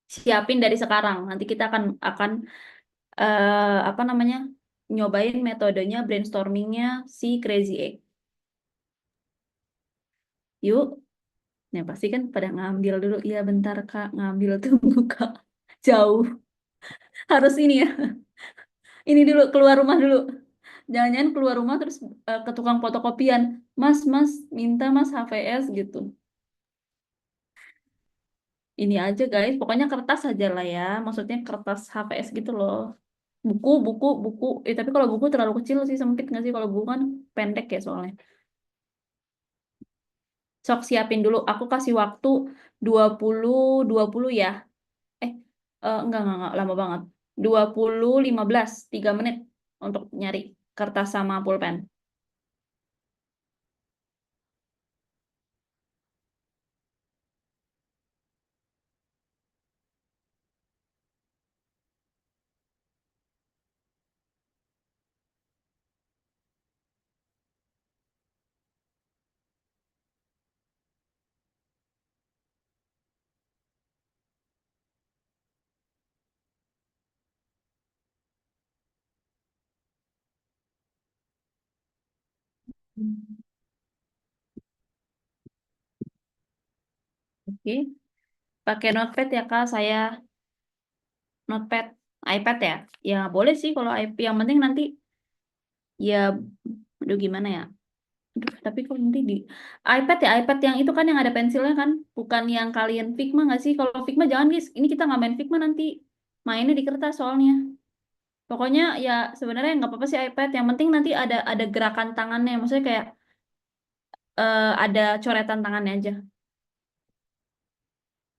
Siapin dari sekarang. Nanti kita akan apa namanya? Nyobain metodenya, brainstormingnya si Crazy Egg. Yuk. Nah, pasti kan pada ngambil dulu. Iya bentar Kak, ngambil tunggu Kak. Jauh. Harus ini ya. Ini dulu, keluar rumah dulu. Jangan-jangan keluar rumah terus ke tukang fotokopian. Mas, minta mas HVS gitu. Ini aja guys, pokoknya kertas aja lah ya. Maksudnya kertas HVS gitu loh. Buku. Tapi kalau buku terlalu kecil sih, sempit nggak sih? Kalau buku kan pendek ya soalnya. Sok siapin dulu. Aku kasih waktu 20 ya. Eh, enggak, lama banget. 15 3 menit untuk nyari kertas sama pulpen. Oke, pakai notepad ya Kak, saya notepad, iPad ya. Ya boleh sih kalau iPad, yang penting nanti ya, aduh gimana ya. Aduh, tapi kalau nanti di iPad ya, iPad yang itu kan yang ada pensilnya kan, bukan yang kalian Figma nggak sih? Kalau Figma jangan guys, ini kita nggak main Figma nanti, mainnya di kertas soalnya. Pokoknya ya sebenarnya nggak apa-apa sih iPad, yang penting nanti ada gerakan tangannya, maksudnya kayak ada coretan tangannya aja.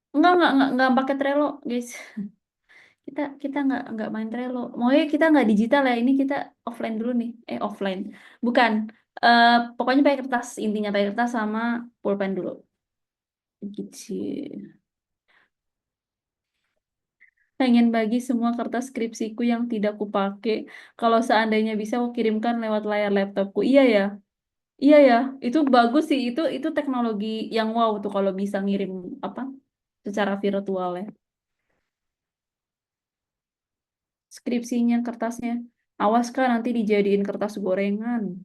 Enggak pakai Trello guys. Kita nggak main Trello. Maunya kita nggak digital ya. Ini kita offline dulu nih. Offline. Bukan. Pokoknya pakai kertas. Intinya pakai kertas sama pulpen dulu. Gitu sih. Pengen bagi semua kertas skripsiku yang tidak kupakai. Kalau seandainya bisa aku kirimkan lewat layar laptopku. Iya ya. Iya ya. Itu bagus sih. Itu teknologi yang wow tuh kalau bisa ngirim apa secara virtual ya. Skripsinya kertasnya. Awas Kak nanti dijadiin kertas gorengan.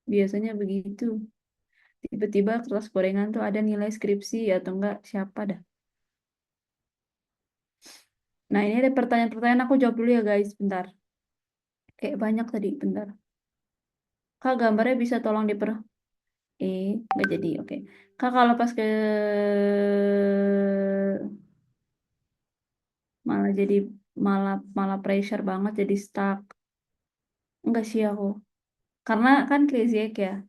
Biasanya begitu. Tiba-tiba kertas gorengan tuh ada nilai skripsi atau enggak siapa dah. Nah, ini ada pertanyaan-pertanyaan, aku jawab dulu ya guys, bentar. Kayak banyak tadi, bentar. Kak, gambarnya bisa tolong nggak jadi, oke. Kak, kalau pas ke malah jadi malah malah pressure banget, jadi stuck. Enggak sih aku. Karena kan crazy egg ya,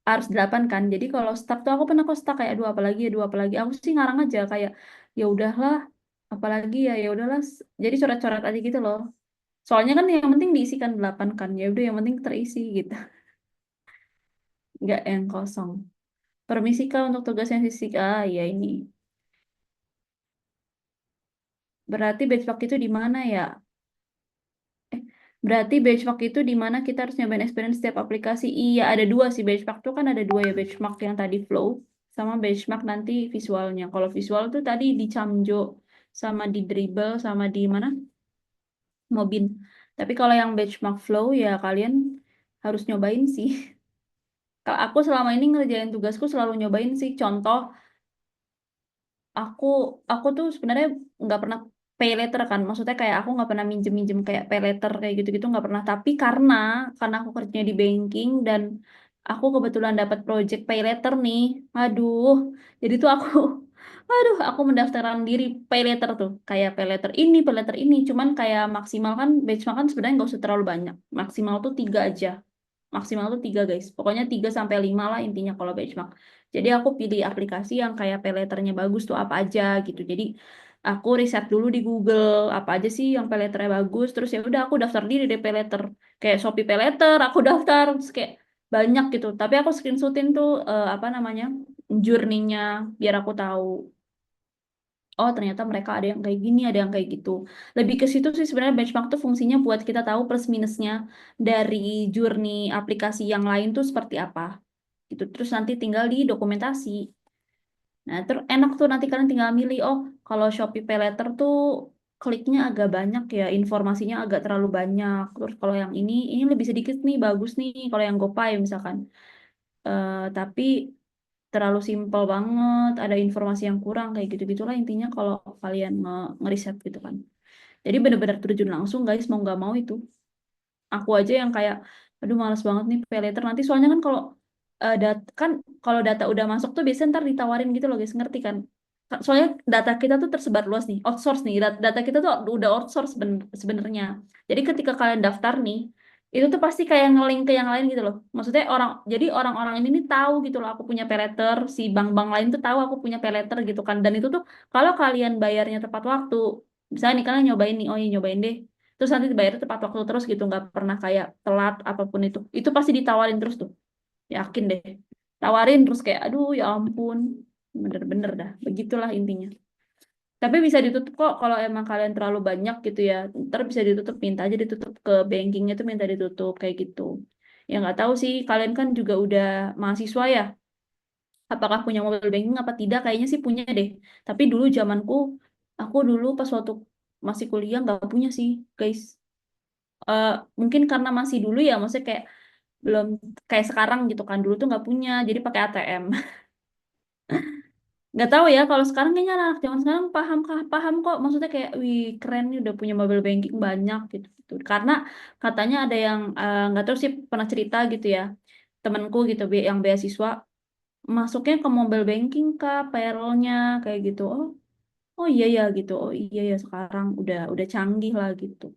harus 8 kan. Jadi kalau stuck tuh aku pernah kok stuck kayak aduh apalagi, aduh apalagi. Aku sih ngarang aja kayak ya udahlah, apalagi ya udahlah. Jadi coret-coret aja gitu loh. Soalnya kan yang penting diisikan 8 kan. Ya udah yang penting terisi gitu. Nggak yang kosong. Permisi Kak untuk tugasnya fisika. Ah, ya ini. Berarti benchmark itu di mana ya? Berarti benchmark itu di mana kita harus nyobain experience setiap aplikasi. Iya, ada dua sih benchmark tuh kan ada dua ya, benchmark yang tadi flow sama benchmark nanti visualnya. Kalau visual tuh tadi di Camjo sama di Dribble sama di mana? Mobin. Tapi kalau yang benchmark flow ya kalian harus nyobain sih. Kalau aku selama ini ngerjain tugasku selalu nyobain sih. Contoh aku aku tuh sebenarnya nggak pernah pay letter kan, maksudnya kayak aku nggak pernah minjem kayak pay letter kayak gitu-gitu nggak pernah, tapi karena aku kerjanya di banking dan aku kebetulan dapat project pay letter nih, aduh, jadi tuh aku aku mendaftarkan diri pay letter tuh kayak pay letter ini cuman kayak maksimal kan benchmark kan sebenarnya nggak usah terlalu banyak, maksimal tuh 3 aja. Maksimal tuh 3 guys. Pokoknya 3 sampai 5 lah intinya kalau benchmark. Jadi aku pilih aplikasi yang kayak payletternya bagus tuh apa aja gitu. Jadi aku riset dulu di Google apa aja sih yang payletternya bagus. Terus ya udah aku daftar diri deh payletter. Kayak Shopee payletter aku daftar terus kayak banyak gitu. Tapi aku screenshotin tuh apa namanya journey-nya biar aku tahu. Oh, ternyata mereka ada yang kayak gini, ada yang kayak gitu. Lebih ke situ sih sebenarnya benchmark tuh fungsinya buat kita tahu plus minusnya dari journey aplikasi yang lain tuh seperti apa. Gitu. Terus nanti tinggal di dokumentasi. Nah, terus enak tuh nanti kalian tinggal milih, oh, kalau Shopee Paylater tuh kliknya agak banyak ya, informasinya agak terlalu banyak. Terus kalau yang ini lebih sedikit nih, bagus nih. Kalau yang GoPay misalkan. Tapi terlalu simpel banget, ada informasi yang kurang kayak gitu-gitulah intinya kalau kalian ngeriset gitu kan. Jadi benar-benar terjun langsung guys, mau nggak mau itu. Aku aja yang kayak, aduh males banget nih pay later nanti soalnya kan kalau data udah masuk tuh biasanya ntar ditawarin gitu loh guys, ngerti kan? Soalnya data kita tuh tersebar luas nih, outsource nih, data kita tuh udah outsource sebenarnya. Jadi ketika kalian daftar nih, itu tuh pasti kayak nge-link ke yang lain gitu loh. Maksudnya jadi orang-orang ini nih tahu gitu loh, aku punya pay letter, si bank-bank lain tuh tahu aku punya pay letter gitu kan. Dan itu tuh kalau kalian bayarnya tepat waktu, misalnya nih kalian nyobain nih, oh iya nyobain deh. Terus nanti dibayar tepat waktu terus gitu, nggak pernah kayak telat apapun itu. Itu pasti ditawarin terus tuh, yakin deh. Tawarin terus kayak, aduh ya ampun, bener-bener dah. Begitulah intinya. Tapi bisa ditutup kok kalau emang kalian terlalu banyak gitu ya. Ntar bisa ditutup, minta aja ditutup ke bankingnya tuh minta ditutup kayak gitu. Ya nggak tahu sih, kalian kan juga udah mahasiswa ya. Apakah punya mobile banking apa tidak? Kayaknya sih punya deh. Tapi dulu zamanku, aku dulu pas waktu masih kuliah nggak punya sih, guys. Eh, Mungkin karena masih dulu ya, maksudnya kayak belum kayak sekarang gitu kan. Dulu tuh nggak punya, jadi pakai ATM. Nggak tahu ya, kalau sekarang kayaknya anak zaman sekarang paham kok. Maksudnya kayak, wih keren nih udah punya mobile banking banyak gitu. Gitu. Karena katanya ada yang, nggak tahu sih pernah cerita gitu ya. Temanku gitu, yang beasiswa, masuknya ke mobile banking kak, payrollnya kayak gitu. Oh iya ya gitu. Oh iya ya sekarang udah canggih lah gitu.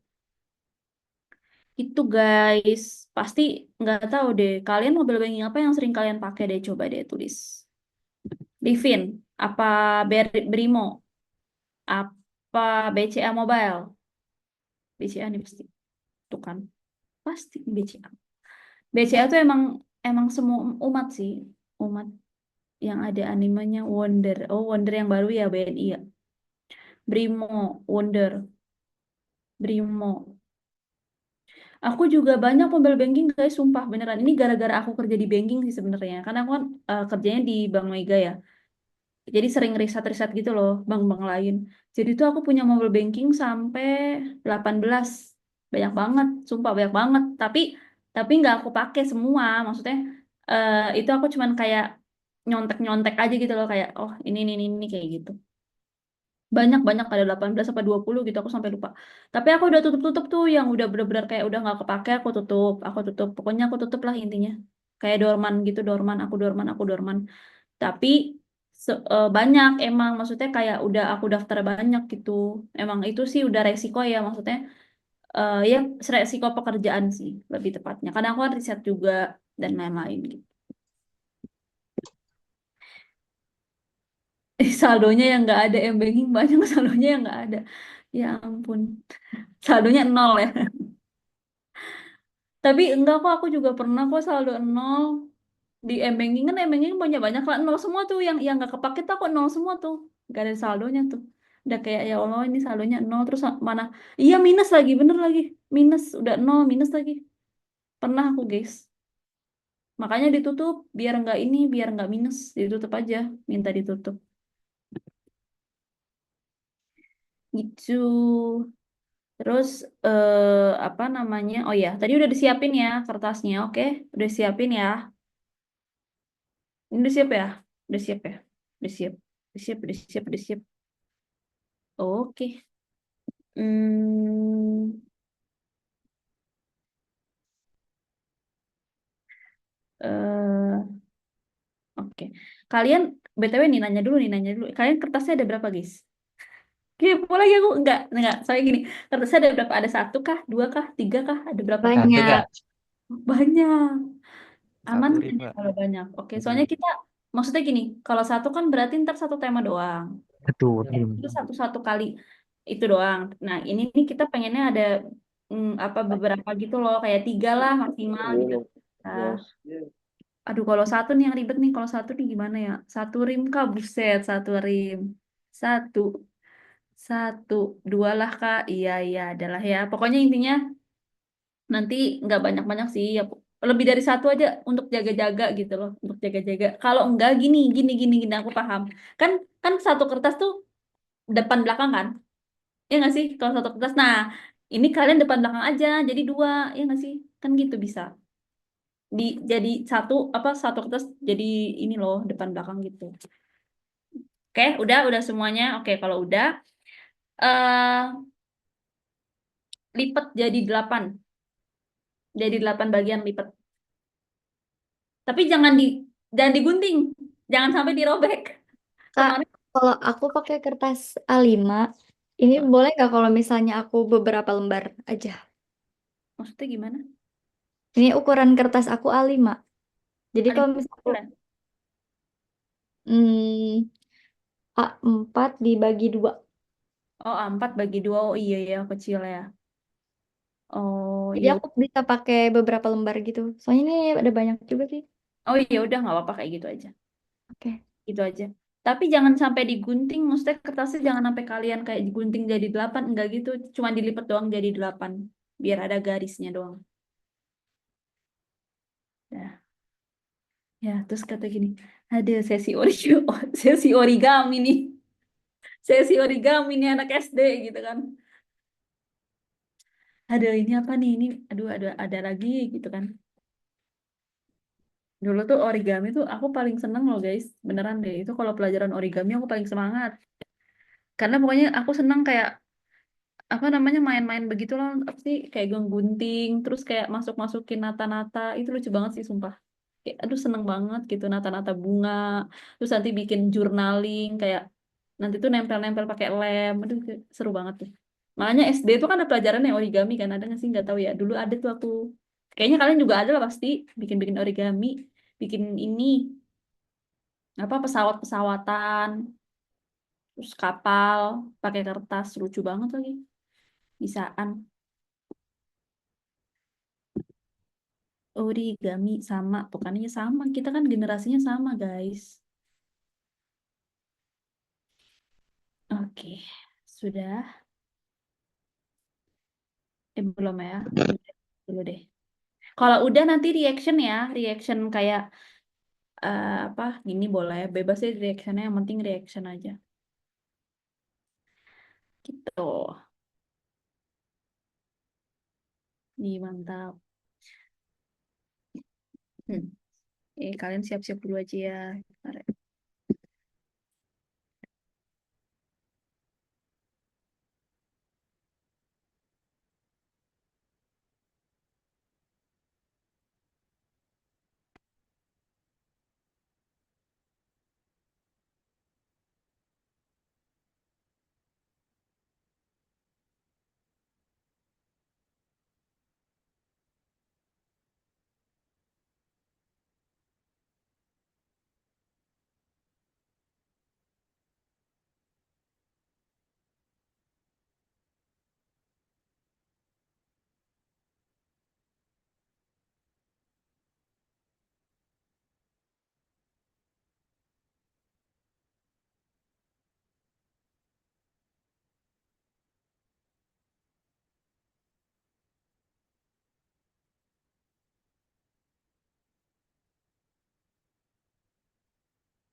Itu guys, pasti nggak tahu deh. Kalian mobile banking apa yang sering kalian pakai deh, coba deh tulis. Livin, apa Brimo, apa BCA Mobile? BCA nih pasti. Tuh kan, pasti BCA. BCA tuh emang emang semua umat sih, umat yang ada animenya Wonder. Oh, Wonder yang baru ya BNI ya. Brimo, Wonder, Brimo. Aku juga banyak mobile banking guys, sumpah beneran. Ini gara-gara aku kerja di banking sih sebenarnya. Karena aku kan kerjanya di Bank Mega ya. Jadi sering riset-riset gitu loh, bank-bank lain. Jadi tuh aku punya mobile banking sampai 18. Banyak banget, sumpah banyak banget. Tapi tapi nggak aku pakai semua. Maksudnya itu aku cuman kayak nyontek-nyontek aja gitu loh, kayak oh ini kayak gitu. Banyak ada 18 apa 20 gitu, aku sampai lupa. Tapi aku udah tutup-tutup tuh yang udah bener-bener kayak udah nggak kepake, aku tutup. Pokoknya aku tutup lah intinya. Kayak dorman gitu, aku dorman. Tapi banyak emang, maksudnya kayak udah aku daftar banyak gitu. Emang itu sih udah resiko ya, maksudnya ya resiko pekerjaan sih lebih tepatnya. Karena aku kan riset juga dan lain-lain gitu. Saldonya yang nggak ada, yang banking banyak, saldonya yang nggak ada. Ya ampun, saldonya nol ya. Tapi enggak kok, aku juga pernah kok saldo nol. Di M-Banking kan, M-Banking banyak-banyak lah nol semua tuh, yang nggak kepake tuh aku nol semua tuh. Gak ada saldonya tuh. Udah kayak ya Allah ini saldonya nol, terus mana? Iya minus lagi, bener lagi. Minus, udah nol, minus lagi. Pernah aku guys. Makanya ditutup, biar nggak minus. Ditutup aja, minta ditutup. Gitu. Terus apa namanya? Oh ya, tadi udah disiapin ya kertasnya, oke? Udah siapin ya. Ini udah siap ya? Udah siap ya? Udah siap. Udah siap. Oke. Hmm, eh, oke. Kalian, BTW nih nanya dulu. Kalian kertasnya ada berapa, guys? Kepo lagi aku, enggak. Soalnya gini, kertasnya ada berapa? Ada satu kah? Dua kah? Tiga kah? Ada berapa? Satu, Banyak. Kak. Banyak. Aman Satu kan rim, ya Kak. kalau banyak? Oke, soalnya kita, maksudnya gini, kalau satu kan berarti ntar satu tema doang. Betul. Itu satu-satu kali itu doang. Nah, ini nih kita pengennya ada apa beberapa gitu loh, kayak 3 lah maksimal gitu. Nah, aduh kalau satu nih yang ribet nih, kalau satu nih gimana ya? Satu rim kak, buset, satu rim. Satu, satu, dua lah kak. Iya adalah ya. Pokoknya intinya nanti nggak banyak-banyak sih ya. Lebih dari satu aja untuk jaga-jaga gitu loh, untuk jaga-jaga. Kalau enggak gini, aku paham. Kan kan satu kertas tuh depan belakang kan? Ya nggak sih kalau satu kertas. Nah, ini kalian depan belakang aja, jadi dua, ya nggak sih? Kan gitu bisa. Jadi satu kertas jadi ini loh depan belakang gitu. Oke, udah semuanya. Oke, kalau udah eh lipat jadi 8. Jadi 8 bagian lipat. Tapi jangan digunting. Jangan sampai dirobek. Kak, Kemarin kalau aku pakai kertas A5, ini boleh nggak kalau misalnya aku beberapa lembar aja? maksudnya gimana? Ini ukuran kertas aku A5. Jadi Kali kalau misalnya bulan. hmm, A4 dibagi 2. Oh, 4 bagi 2. Oh iya ya, kecil ya. Oh Jadi iya. aku bisa pakai beberapa lembar gitu. Soalnya ini ada banyak juga sih. Oh iya udah nggak apa-apa kayak gitu aja. Oke. Gitu aja. Tapi jangan sampai digunting, maksudnya kertasnya jangan sampai kalian kayak digunting jadi 8, enggak gitu. Cuma dilipat doang jadi 8. Biar ada garisnya doang. Nah, ya terus kata gini, ada sesi origami nih. Sesi origami nih anak SD gitu kan. Ada ini apa nih? Ini aduh ada lagi gitu kan. Dulu tuh origami tuh aku paling seneng loh guys. Beneran deh. Itu kalau pelajaran origami aku paling semangat. Karena pokoknya aku seneng kayak apa namanya main-main begitu loh, apa sih kayak gunting terus kayak masuk-masukin nata-nata, itu lucu banget sih sumpah. Kayak aduh seneng banget gitu nata-nata bunga, terus nanti bikin journaling kayak nanti tuh nempel-nempel pakai lem, aduh seru banget tuh. Makanya SD tuh kan ada pelajaran yang origami kan, ada nggak sih nggak tahu ya, dulu ada tuh aku, kayaknya kalian juga ada lah pasti bikin-bikin origami, bikin ini apa pesawat-pesawatan, terus kapal pakai kertas, lucu banget lagi bisaan. Origami sama, bukannya sama. Kita kan generasinya sama, guys. Oke, sudah. Belum ya. Dulu deh. Kalau udah nanti reaction ya, reaction kayak apa? Gini boleh, bebas sih reactionnya. Yang penting reaction aja. Gitu. Nih mantap. Kalian siap-siap dulu aja ya. Bentar ya.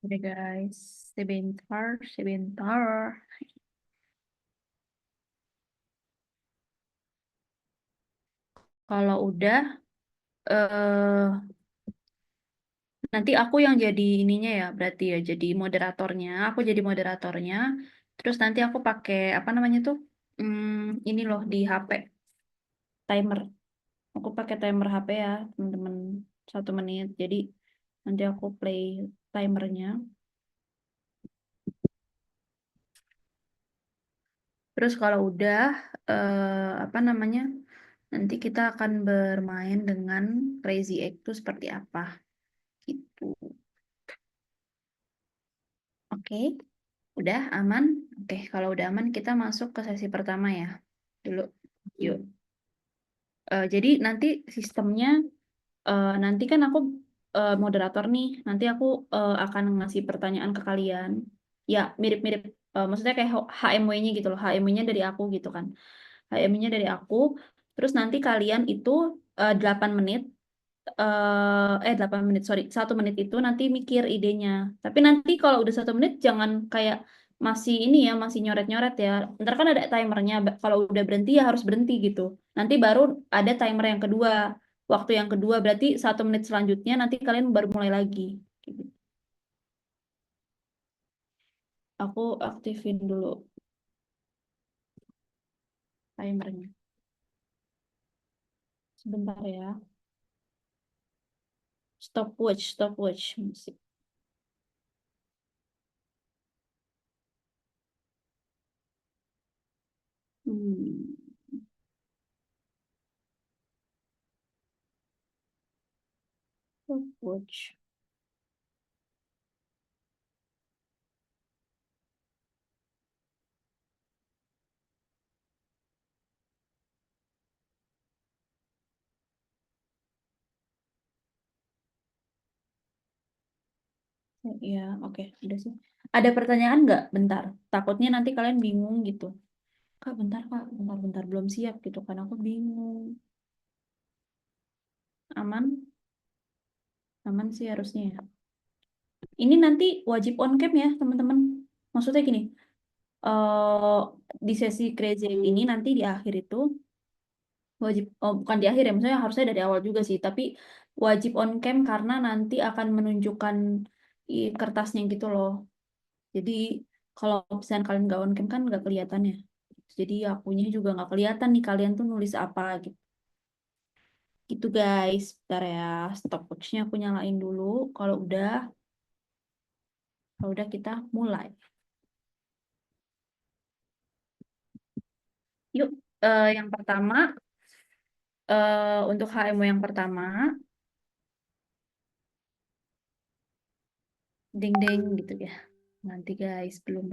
Oke guys, sebentar. Kalau udah, eh nanti aku yang jadi ininya ya, berarti ya, jadi moderatornya. Aku jadi moderatornya. Terus nanti aku pakai apa namanya tuh? Ini loh di HP timer. Aku pakai timer HP ya, teman-teman. 1 menit. Jadi nanti aku play timernya. Terus kalau udah, apa namanya? Nanti kita akan bermain dengan Crazy Egg itu seperti apa, gitu. Oke, udah aman? Oke, kalau udah aman kita masuk ke sesi pertama ya. Dulu, yuk. Jadi nanti sistemnya, nanti kan aku moderator nih. Nanti aku akan ngasih pertanyaan ke kalian. Ya, mirip-mirip. Maksudnya kayak HMW-nya gitu loh. HMW-nya dari aku gitu kan. HMW-nya dari aku. Terus nanti kalian itu 8 menit. 8 menit, sorry. 1 menit itu nanti mikir idenya. Tapi nanti kalau udah 1 menit jangan kayak masih ini ya, masih nyoret-nyoret ya. Ntar kan ada timernya. Kalau udah berhenti ya harus berhenti gitu. Nanti baru ada timer yang kedua. Waktu yang kedua berarti 1 menit selanjutnya nanti kalian baru mulai lagi. Gitu. Aku aktifin dulu timernya. Sebentar ya. Stopwatch musik. Hmm. Stopwatch. Ya, oke, udah sih. Ada pertanyaan nggak? Bentar. Takutnya nanti kalian bingung gitu. Kak, bentar, belum siap gitu kan. Aku bingung. Aman? Aman sih harusnya ya. Ini nanti wajib on cam ya, teman-teman. Maksudnya gini, di sesi crazy ini nanti di akhir itu wajib, bukan di akhir ya, maksudnya harusnya dari awal juga sih, tapi wajib on cam karena nanti akan menunjukkan kertasnya gitu loh. Jadi kalau misalnya kalian nggak on cam kan nggak kelihatan ya. Jadi akunya juga nggak kelihatan nih kalian tuh nulis apa gitu. Gitu guys, bentar ya, stopwatch-nya aku nyalain dulu. Kalau udah kita mulai. Yuk, yang pertama, untuk HMW yang pertama, ding-ding gitu ya. Nanti guys, belum.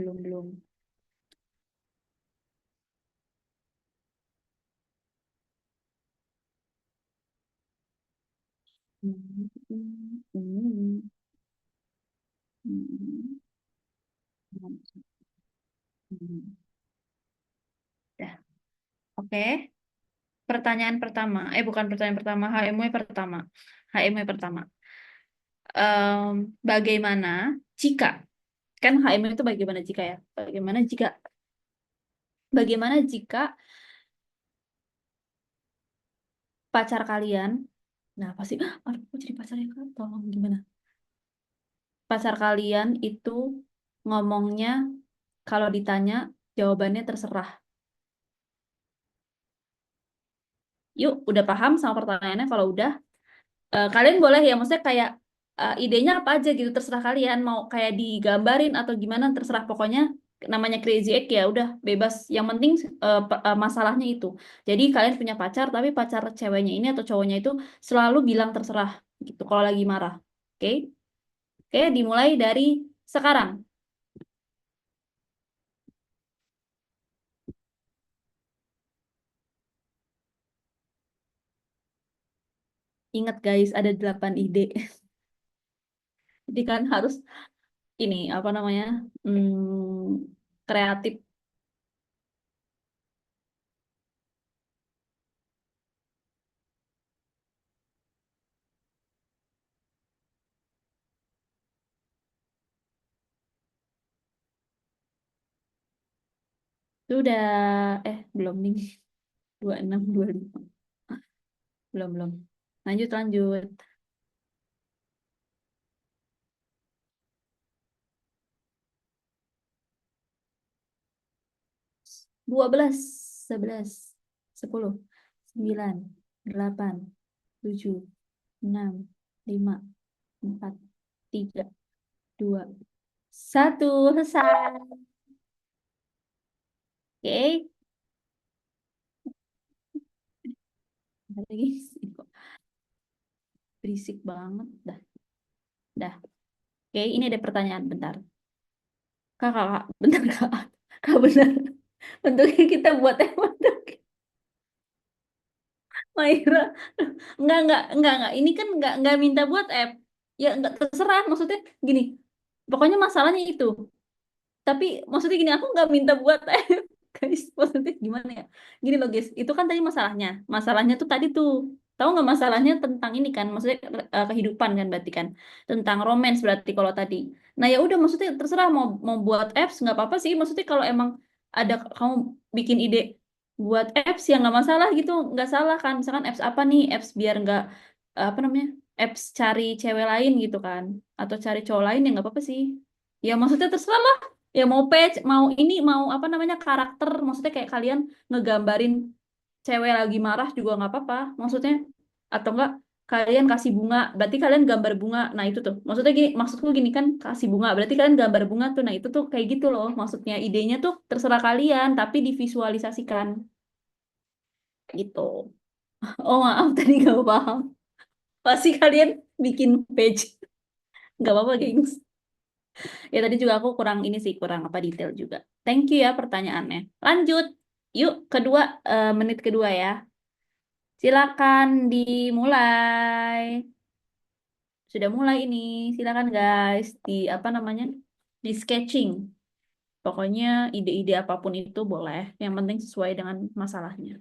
Dah, oke. Pertanyaan pertama, bukan pertanyaan pertama, HMW pertama. HMW pertama. Bagaimana jika, kan HMW itu bagaimana jika ya? Bagaimana jika pacar kalian Nah, pasti, aduh, aku jadi pacarnya Kak, tolong gimana? Pacar kalian itu ngomongnya kalau ditanya jawabannya terserah. Yuk, udah paham sama pertanyaannya? Kalau udah, kalian boleh ya, maksudnya kayak idenya apa aja gitu, terserah kalian mau kayak digambarin atau gimana, terserah pokoknya namanya crazy egg ya udah bebas. Yang penting masalahnya itu. Jadi kalian punya pacar, tapi pacar ceweknya ini atau cowoknya itu selalu bilang terserah gitu kalau lagi marah. Oke? Oke, dimulai dari sekarang. Ingat guys, ada 8 ide. Jadi kan harus ini apa namanya? Kreatif. Sudah belum nih. 26, 25. Belum, belum. Lanjut, lanjut. 12, 11, 10, 9, 8, 7, 6, 5, 4, 3, 2, 1. Selesai. Oke. Bentar lagi. Ini kok berisik banget. Dah. Dah. Oke, ini ada pertanyaan. Bentar. Kak. Bentar, Kak. Kak, benar. Bentuknya kita buat yang bentuk. Maira. Enggak. Ini kan enggak minta buat app. Ya, enggak terserah. Maksudnya gini. Pokoknya masalahnya itu. Tapi maksudnya gini, aku nggak minta buat guys, maksudnya gimana ya? Gini loh guys, itu kan tadi masalahnya. Masalahnya tuh tadi tuh, tahu nggak masalahnya tentang ini kan? Maksudnya kehidupan kan berarti kan, tentang romance berarti kalau tadi. Nah ya udah, maksudnya terserah mau buat apps nggak apa-apa sih. Maksudnya kalau emang ada kamu bikin ide buat apps ya nggak masalah gitu, nggak salah kan? Misalkan apps apa nih, apps biar nggak apa namanya, apps cari cewek lain gitu kan, atau cari cowok lain ya nggak apa-apa sih. Ya maksudnya terserah ya mau page mau ini mau apa namanya karakter, maksudnya kayak kalian ngegambarin cewek lagi marah juga nggak apa-apa maksudnya, atau enggak kalian kasih bunga berarti kalian gambar bunga. Nah itu tuh maksudnya gini, maksudku gini kan, kasih bunga berarti kalian gambar bunga tuh. Nah itu tuh kayak gitu loh maksudnya, idenya tuh terserah kalian tapi divisualisasikan gitu. Oh maaf tadi nggak paham, pasti kalian bikin page. Nggak apa-apa gengs. Ya tadi juga aku kurang ini sih, kurang apa detail juga. Thank you ya pertanyaannya. Lanjut. Yuk, menit kedua ya. Silakan dimulai. Sudah mulai ini. Silakan guys di apa namanya? Di sketching. Pokoknya ide-ide apapun itu boleh, yang penting sesuai dengan masalahnya.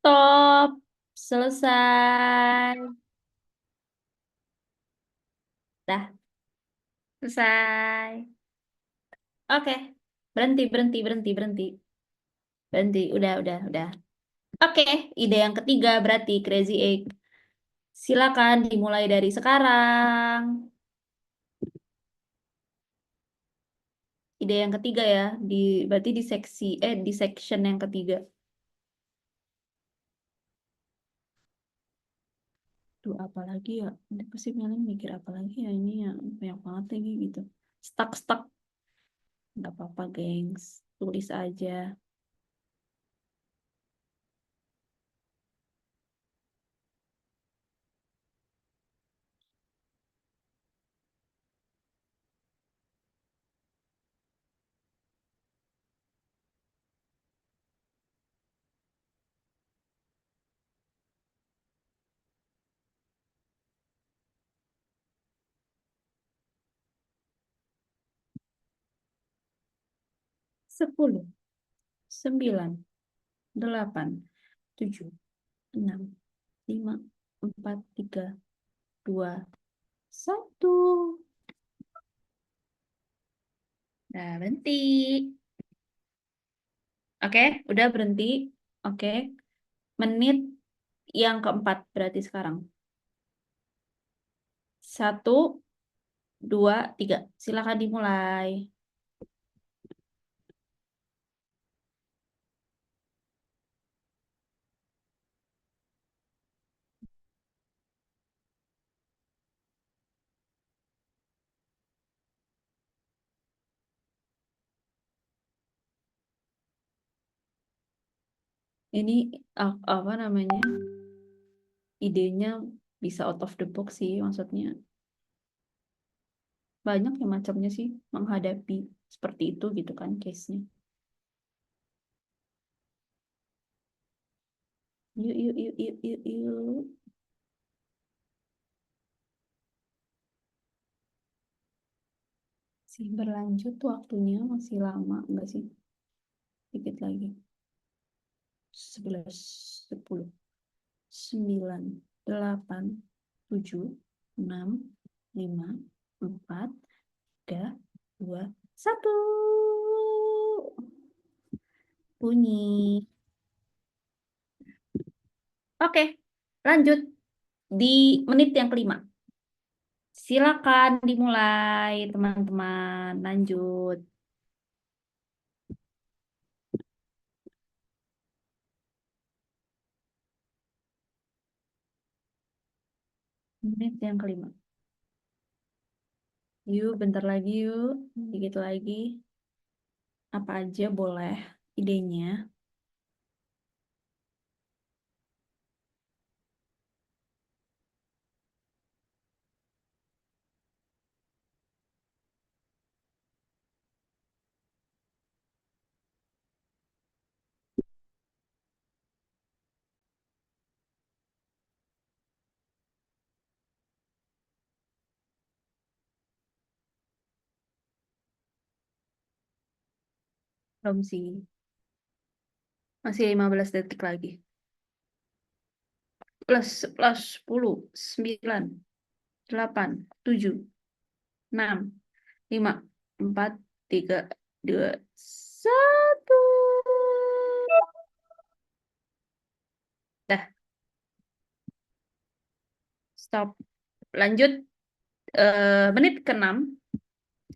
Stop. Selesai. Dah, selesai. Oke. Berhenti. Berhenti, udah. Oke, ide yang ketiga berarti Crazy Egg. Silakan dimulai dari sekarang. Ide yang ketiga ya, berarti di section yang ketiga. Tuh apa lagi ya? Nanti pasti kalian mikir apa lagi ya, ini ya banyak banget lagi gitu. Stuck. Nggak apa-apa, gengs. Tulis aja. Sepuluh, 9, 8, 7, 6, 5, 4, 3, 2, 1. Nah, berhenti. Oke, udah berhenti. Oke. Menit yang keempat berarti sekarang. 1, 2, 3. Silakan dimulai. Ini apa namanya? Idenya bisa out of the box sih, maksudnya. Banyak yang macamnya sih menghadapi seperti itu gitu kan case-nya. Yuk, yuk, yuk, yuk, yuk, yuk. Masih berlanjut waktunya, masih lama enggak sih? Dikit lagi. 11, 10, 9, 8, 7, 6, 5, 4, 3, 2, 1. Bunyi. Oke, lanjut di menit yang kelima. Silakan dimulai, teman-teman. Lanjut. Menit yang kelima. Yuk, bentar lagi yuk. Dikit lagi. Apa aja boleh idenya. Belum sih. Masih 15 detik lagi. Plus, 10, 9, 8, 7, 6, 5, 4, 3, 2, 1. Dah, stop. Lanjut. Menit ke-6.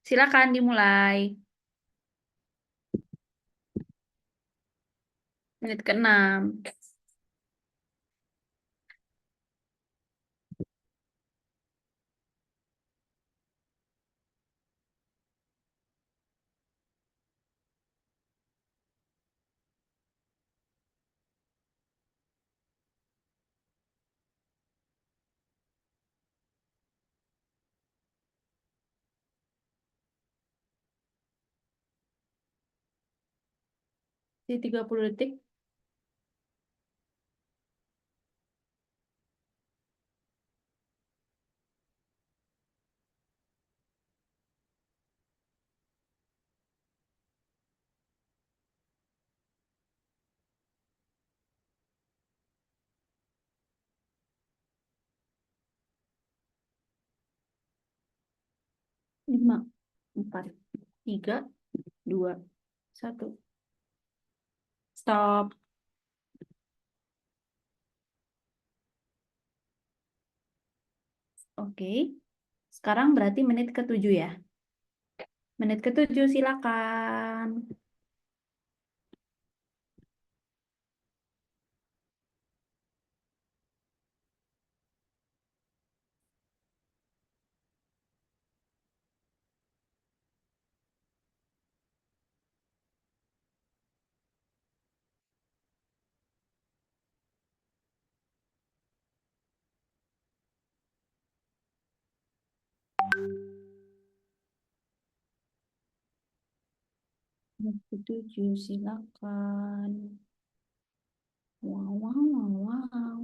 Silakan dimulai. Menit ke-6. Di 30 detik. 5, 4, 3, 2, 1. Stop. Oke. Sekarang berarti menit ke-7 ya. Menit ke-7 silakan. Setuju, silakan. Wow, wow, wow, wow.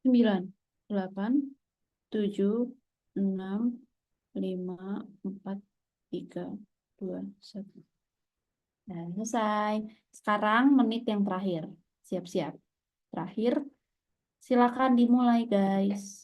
Sembilan, 8, 7, 6, 5, 4, 3, 2, 1. Nah, selesai. Sekarang menit yang terakhir. Siap-siap. Terakhir, silakan dimulai, guys.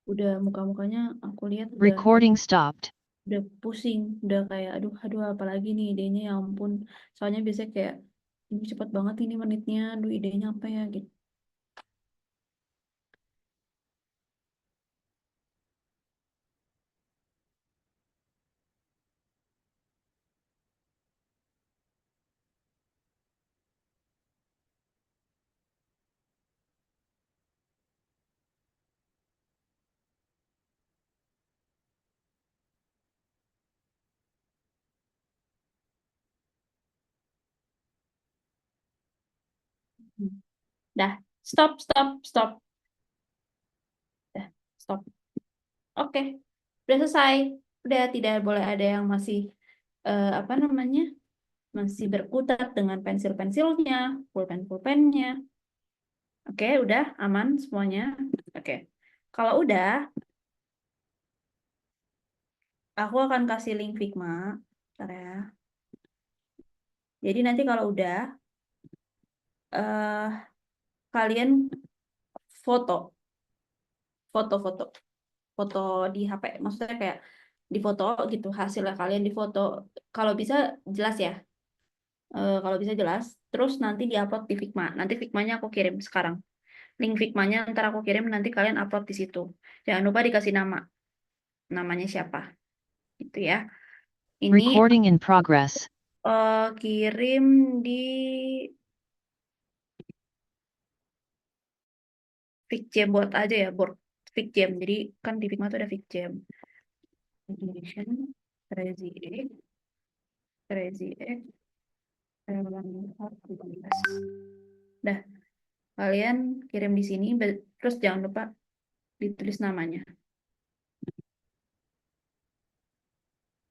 Udah muka-mukanya aku lihat Recording stopped. udah pusing, udah kayak aduh apalagi nih idenya, ya ampun. Soalnya biasanya kayak ini cepet banget ini menitnya, aduh idenya apa ya gitu. Dah, stop. Dah, stop. Oke, udah selesai. Udah tidak boleh ada yang masih apa namanya? Masih berkutat dengan pensil-pensilnya, pulpen-pulpennya. Oke, udah aman semuanya. Oke. Kalau udah, aku akan kasih link Figma. Bentar ya. Jadi nanti kalau udah eh kalian foto di HP, maksudnya kayak di foto gitu, hasilnya kalian di foto, kalau bisa jelas ya. Kalau bisa jelas, terus nanti diupload di Figma. Nanti Figmanya aku kirim sekarang. Link Figmanya ntar aku kirim, nanti kalian upload di situ. Jangan lupa dikasih namanya siapa. Itu ya. Ini Recording in progress. kirim di Figjam buat aja ya, board Figjam. Jadi kan di Figma tuh ada Figjam. Animation, Crazy Egg, Dah, kalian kirim di sini, terus jangan lupa ditulis namanya.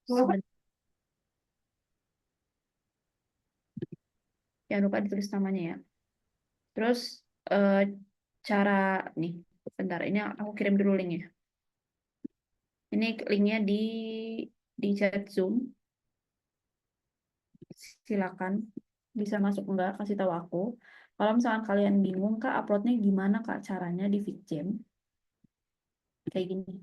Sebentar. Jangan lupa ditulis namanya ya. Terus cara nih, bentar, ini aku kirim dulu linknya. Ini linknya di chat Zoom. Silakan bisa masuk enggak, kasih tahu aku. Kalau misalkan kalian bingung Kak, uploadnya gimana Kak caranya di Figjam? Kayak gini.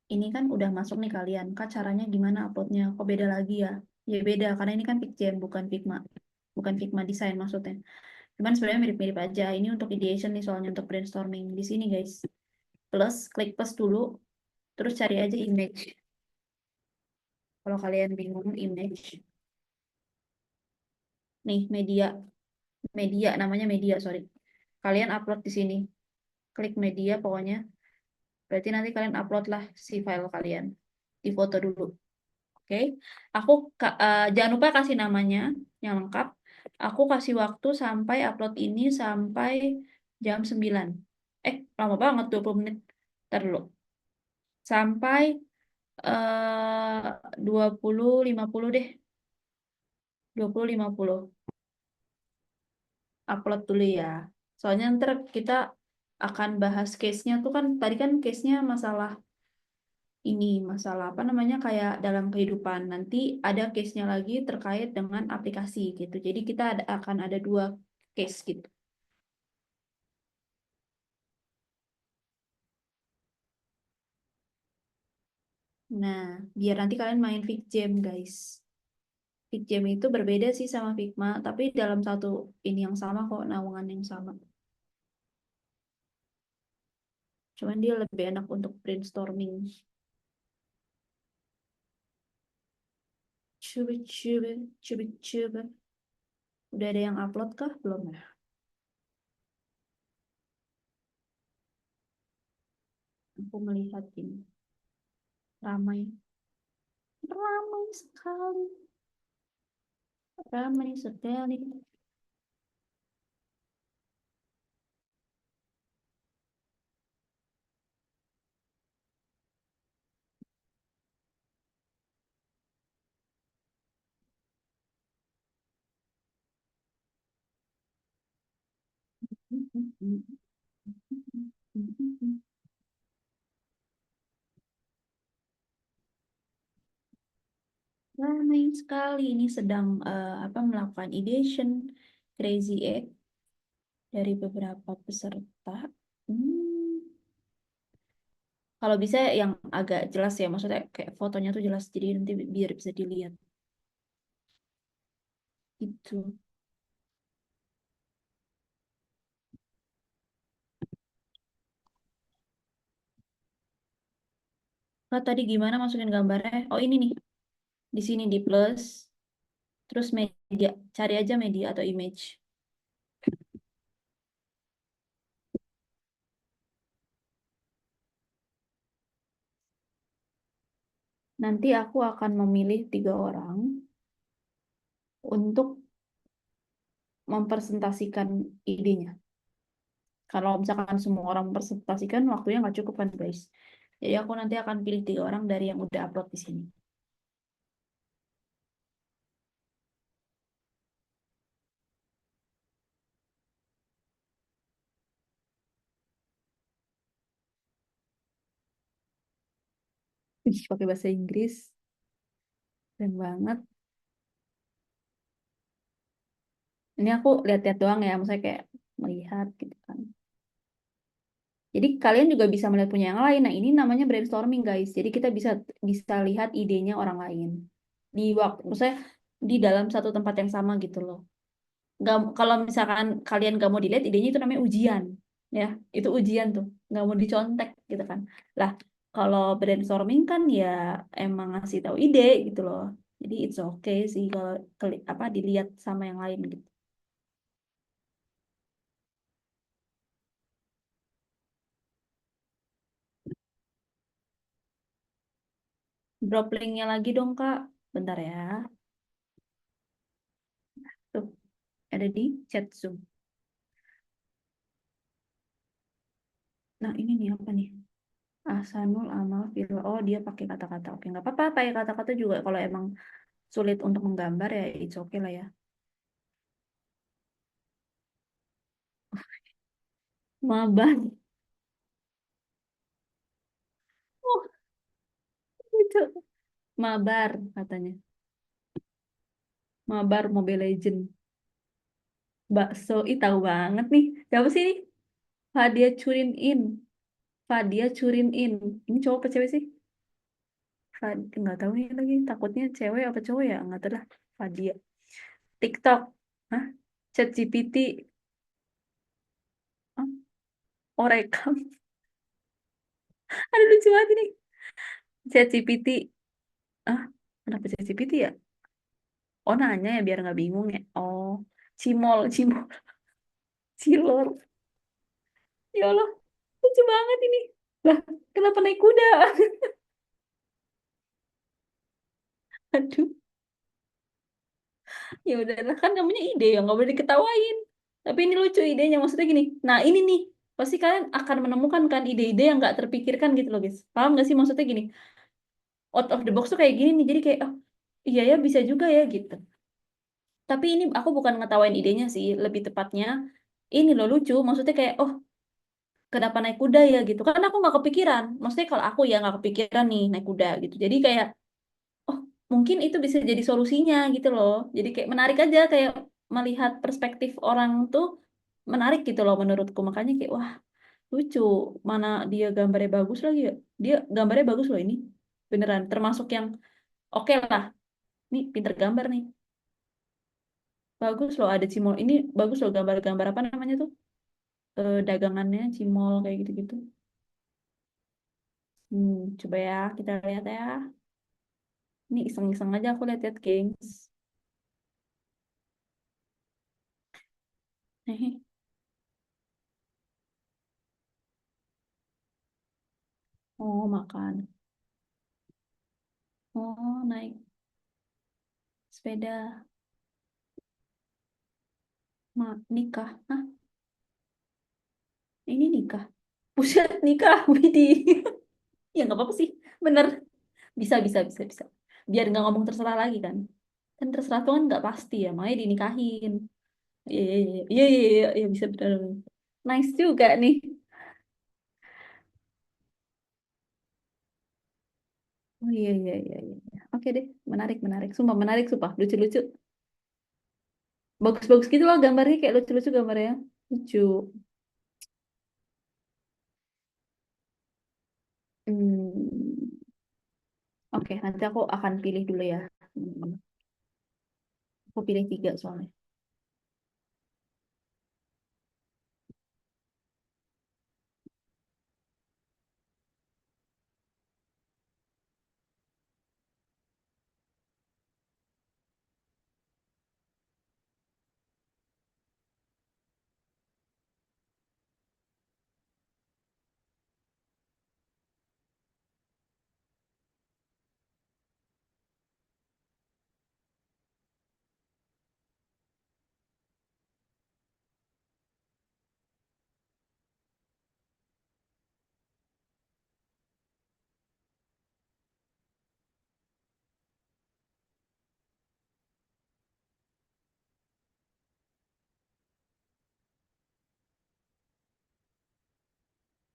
Ini kan udah masuk nih kalian. Kak caranya gimana uploadnya? Kok beda lagi ya? Ya beda, karena ini kan Figjam, bukan Figma. Bukan Figma Design maksudnya. Cuman sebenarnya mirip-mirip aja. Ini untuk ideation nih, soalnya untuk brainstorming. Di sini guys. Klik plus dulu. Terus cari aja image. Kalau kalian bingung image. Nih, media namanya media, sorry. Kalian upload di sini. Klik media pokoknya. Berarti nanti kalian upload lah si file kalian. Di foto dulu. Oke. Aku jangan lupa kasih namanya yang lengkap. Aku kasih waktu sampai upload ini sampai jam 9. Lama banget 20 menit. Ntar dulu. Sampai 20.50 deh. 20.50. Upload dulu ya. Soalnya ntar kita akan bahas case-nya tuh kan, tadi kan case-nya masalah ini, masalah apa namanya, kayak dalam kehidupan. Nanti ada case-nya lagi terkait dengan aplikasi gitu. Jadi kita akan ada 2 case gitu. Nah, biar nanti kalian main Figjam, guys. Figjam itu berbeda sih sama Figma, tapi dalam satu ini yang sama kok, naungan yang sama. Cuman dia lebih enak untuk brainstorming. Coba. Udah ada yang upload kah? Belum ya? Aku melihat ini. Ramai. Ramai sekali. Ramai sekali. Ramai sekali. Ini sedang melakukan ideation Crazy Egg dari beberapa peserta. Kalau bisa yang agak jelas ya, maksudnya kayak fotonya tuh jelas, jadi nanti biar bisa dilihat. Itu. Nah, tadi gimana masukin gambarnya? Oh, ini nih. Di sini di plus. Terus media. Cari aja media atau image. Nanti aku akan memilih 3 orang untuk mempresentasikan idenya. Kalau misalkan semua orang mempresentasikan, waktunya nggak cukup kan, guys. Jadi aku nanti akan pilih 3 orang dari yang udah upload di sini. Ih, pakai bahasa Inggris. Keren banget. Ini aku lihat-lihat doang ya, maksudnya kayak melihat gitu kan. Jadi kalian juga bisa melihat punya yang lain. Nah, ini namanya brainstorming, guys. Jadi kita bisa bisa lihat idenya orang lain di waktu, maksudnya di dalam satu tempat yang sama gitu loh. Nggak, kalau misalkan kalian nggak mau dilihat idenya, itu namanya ujian, ya. Itu ujian tuh, nggak mau dicontek gitu kan. Lah, kalau brainstorming kan ya emang ngasih tahu ide gitu loh. Jadi it's okay sih kalau dilihat sama yang lain gitu. Drop linknya lagi dong, Kak. Bentar ya. Tuh, ada di chat Zoom. Nah, ini nih apa nih? Ahsanul amal fil. Oh, dia pakai kata-kata. Oke, nggak apa-apa pakai kata-kata juga. Kalau emang sulit untuk menggambar ya, it's okay lah ya. Mabar. Oh, itu. Mabar katanya. Mabar Mobile Legend. Bakso. Ih, tahu banget nih. Siapa sih ini? Fadia Curin In. Fadia Curin In. Ini cowok apa cewek sih? Nggak tahu nih lagi. Takutnya cewek apa cowok ya? Nggak tahu lah. Fadia. TikTok. Hah? ChatGPT. Hah? Orekam. Ada lucu banget ini. ChatGPT. Ah, kenapa ChatGPT ya? Oh, nanya ya biar nggak bingung ya. Oh, Cimol. Cilor. Ya Allah, lucu banget ini. Lah, kenapa naik kuda? Aduh, ya udah lah, kan namanya ide ya, nggak boleh diketawain. Tapi ini lucu idenya, maksudnya gini. Nah, ini nih, pasti kalian akan menemukan kan ide-ide yang nggak terpikirkan gitu loh, guys. Paham nggak sih maksudnya gini? Out of the box tuh kayak gini nih, jadi kayak, oh iya ya bisa juga ya gitu. Tapi ini aku bukan ngetawain idenya sih, lebih tepatnya ini loh lucu, maksudnya kayak, oh kenapa naik kuda ya gitu. Kan aku nggak kepikiran. Maksudnya kalau aku ya nggak kepikiran nih naik kuda gitu. Jadi kayak, oh mungkin itu bisa jadi solusinya gitu loh. Jadi kayak menarik aja, kayak melihat perspektif orang tuh menarik gitu loh menurutku. Makanya kayak, wah lucu. Mana dia gambarnya bagus lagi ya. Dia gambarnya bagus loh ini. Beneran. Termasuk yang oke lah. Nih pinter gambar nih. Bagus loh ada cimol. Ini bagus loh gambar-gambar apa namanya tuh. Dagangannya cimol kayak gitu-gitu. Coba ya kita lihat ya. Ini iseng-iseng aja aku lihat-lihat, gengs. Hehe. Oh, makan. Oh, naik sepeda. Nikah. Hah? Ini nikah. Buset, nikah. Widih. Ya nggak apa-apa sih. Bener. Bisa, bisa, bisa, bisa. Biar nggak ngomong terserah lagi kan. Kan terserah tuh kan nggak pasti ya. Makanya dinikahin. Iya, iya, iya. Iya, iya, iya, iya, bisa bener. Nice juga nih. Oh iya, iya, iya, iya. Oke deh. Menarik, menarik. Sumpah menarik, sumpah. Lucu-lucu. Bagus-bagus gitu loh gambarnya. Kayak lucu-lucu gambarnya. Lucu. Hmm. Oke, nanti aku akan pilih dulu ya. Hmm. Aku pilih 3 soalnya.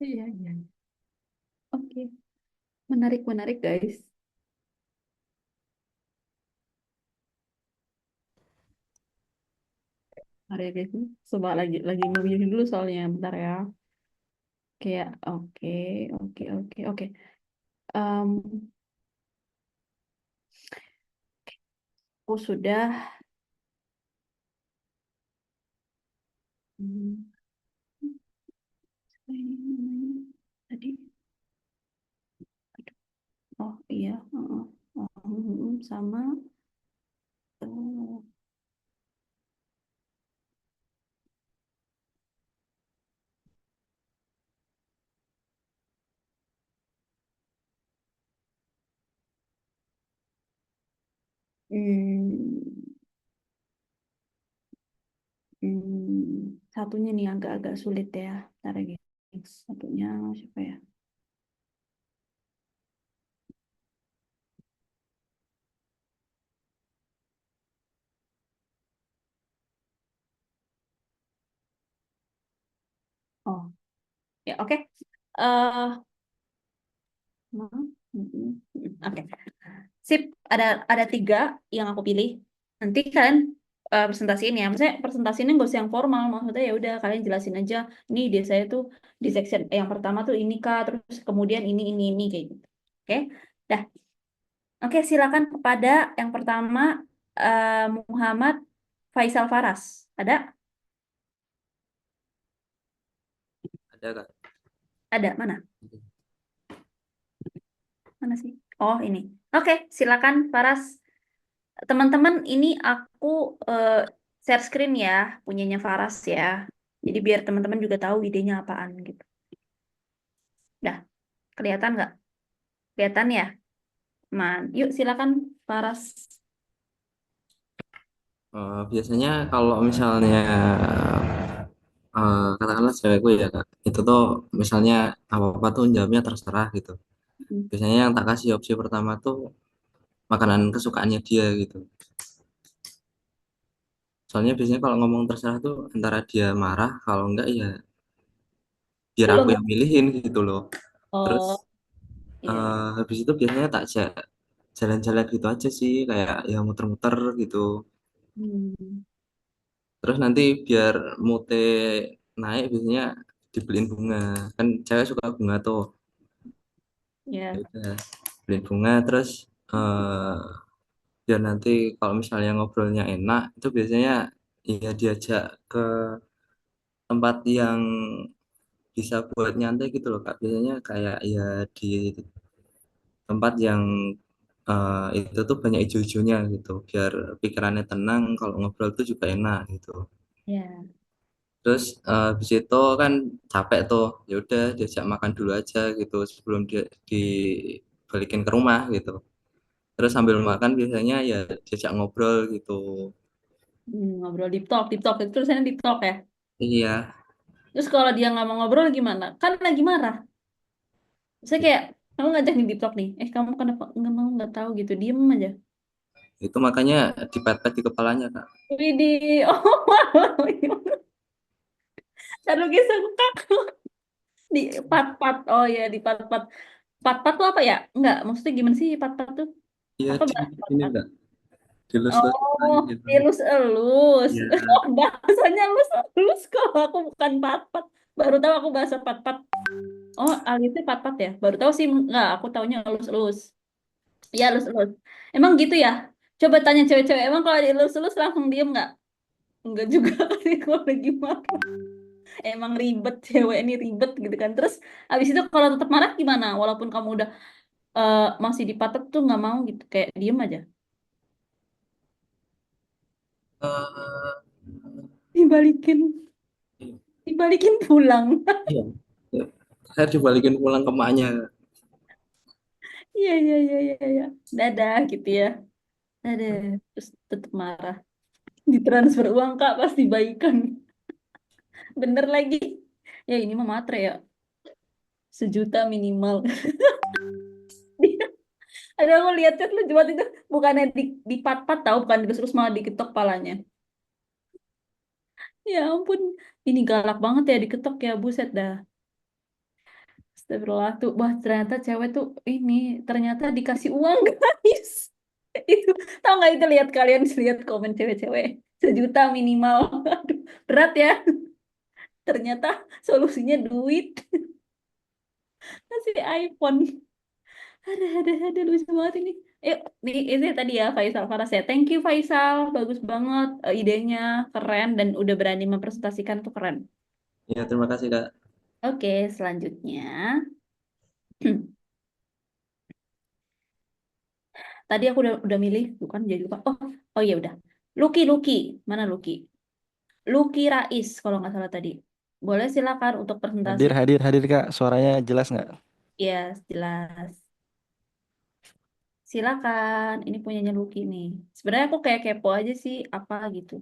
Iya, iya. Oke, menarik, menarik guys. Menarik guys. Coba lagi memilih dulu soalnya, bentar ya. Kayak, oke, oke, oke, oke. Em, aku sudah. Hmm, apa ini namanya? Tadi, aduh, oh iya, sama. Oh, hmm, satunya nih agak-agak sulit ya. Ntar ya, guys. Satunya siapa ya? Oh, ya oke. Oke, sip. Ada 3 yang aku pilih. Nanti kalian presentasiin ya. Maksudnya presentasinya nggak usah yang formal. Maksudnya ya udah kalian jelasin aja. Ini di saya tuh di section yang pertama tuh ini kak, terus kemudian ini kayak gitu. Oke, dah. Oke, silakan kepada yang pertama Muhammad Faisal Faras. Ada? Ada Kak. Ada mana? Mana sih? Oh ini. Oke, silakan Faras. Teman-teman, ini aku share screen ya, punyanya Faras ya. Jadi biar teman-teman juga tahu idenya apaan gitu. Dah, kelihatan nggak? Kelihatan ya? Yuk silakan Faras. Biasanya kalau misalnya katakanlah cewekku ya Kak, itu tuh misalnya apa-apa tuh jawabnya terserah gitu. Hmm. Biasanya yang tak kasih opsi pertama tuh makanan kesukaannya dia gitu. Soalnya biasanya kalau ngomong terserah tuh antara dia marah, kalau enggak ya biar Kalau aku nggak, yang milihin gitu loh. Terus oh iya, iya. habis itu biasanya tak ajak jalan-jalan gitu aja sih, kayak ya muter-muter gitu. Hmm. Terus nanti biar mood naik biasanya dibeliin bunga. Kan cewek suka bunga tuh. Ya Ya. udah, beliin bunga terus eh biar nanti kalau misalnya ngobrolnya enak itu biasanya ya diajak ke tempat yang bisa buat nyantai gitu loh Kak. Biasanya kayak ya di tempat yang itu tuh banyak hijau-hijaunya gitu, biar pikirannya tenang, kalau ngobrol tuh juga enak gitu. Ya. Terus habis itu kan capek tuh, ya udah diajak makan dulu aja gitu sebelum dia dibalikin ke rumah gitu. Terus sambil makan biasanya ya diajak ngobrol gitu. Ngobrol deep talk itu tulisannya deep talk ya. Iya, Terus kalau dia nggak mau ngobrol gimana? Kan lagi marah. Saya kayak kamu ngajak nih deep talk nih. Kamu kenapa nggak mau, nggak tahu gitu, diem aja. itu makanya dipepet di kepalanya Kak. Widih, oh, lalu kisah aku di pat-pat. Oh ya, di pat-pat. Pat-pat tuh apa ya? Enggak, maksudnya gimana sih pat-pat tuh? Iya Apa di bahasa ini pat-pat? enggak dilus-lus Oh, gitu. elus-elus. Iya. Oh, bahasanya elus-elus kalau aku bukan pat-pat. Baru tahu aku bahasa pat-pat. Oh, alisnya pat-pat ya? Baru tahu sih, enggak, aku taunya elus-elus. Iya, elus-elus. Emang gitu ya? Coba tanya cewek-cewek, emang kalau dielus-elus langsung diem nggak? Enggak juga kali kalau lagi marah. Emang ribet, cewek ini ribet gitu kan. Terus habis itu kalau tetap marah gimana? Walaupun kamu udah masih dipatok tuh nggak mau gitu, kayak diem aja. Eh, Dibalikin, dibalikin pulang. iya. Iya. Saya dibalikin pulang ke emaknya. Iya, iya, iya, iya, iya. Dadah gitu ya. Dadah. Terus tetap marah. Ditransfer uang Kak, pasti baikan. Bener lagi. Ya ini mah matre ya. 1 juta minimal. Ada aku lihat chat lucu banget itu. Bukannya di pat-pat tahu, bukan terus malah diketok palanya. Ya ampun. Ini galak banget ya diketok ya. Buset dah. Astagfirullah tuh. Wah ternyata cewek tuh ini. Ternyata dikasih uang guys. Itu. Tahu nggak itu, lihat kalian lihat komen cewek-cewek. 1 juta minimal. Aduh, berat ya. Ternyata solusinya duit. Kasih iPhone. Ada lucu banget ini. Nih ini tadi ya Faisal Faras ya. Thank you Faisal, bagus banget idenya, keren dan udah berani mempresentasikan tuh keren. Ya, terima kasih Kak. Oke, selanjutnya. Tadi aku udah milih, bukan jadi lupa. Oh iya udah. Lucky, mana Lucky? Lucky Rais kalau nggak salah tadi. Boleh silakan untuk presentasi. Hadir Kak, suaranya jelas nggak? Ya, jelas. Silakan. Ini punyanya Lucky nih. Sebenarnya aku kayak kepo aja sih apa gitu.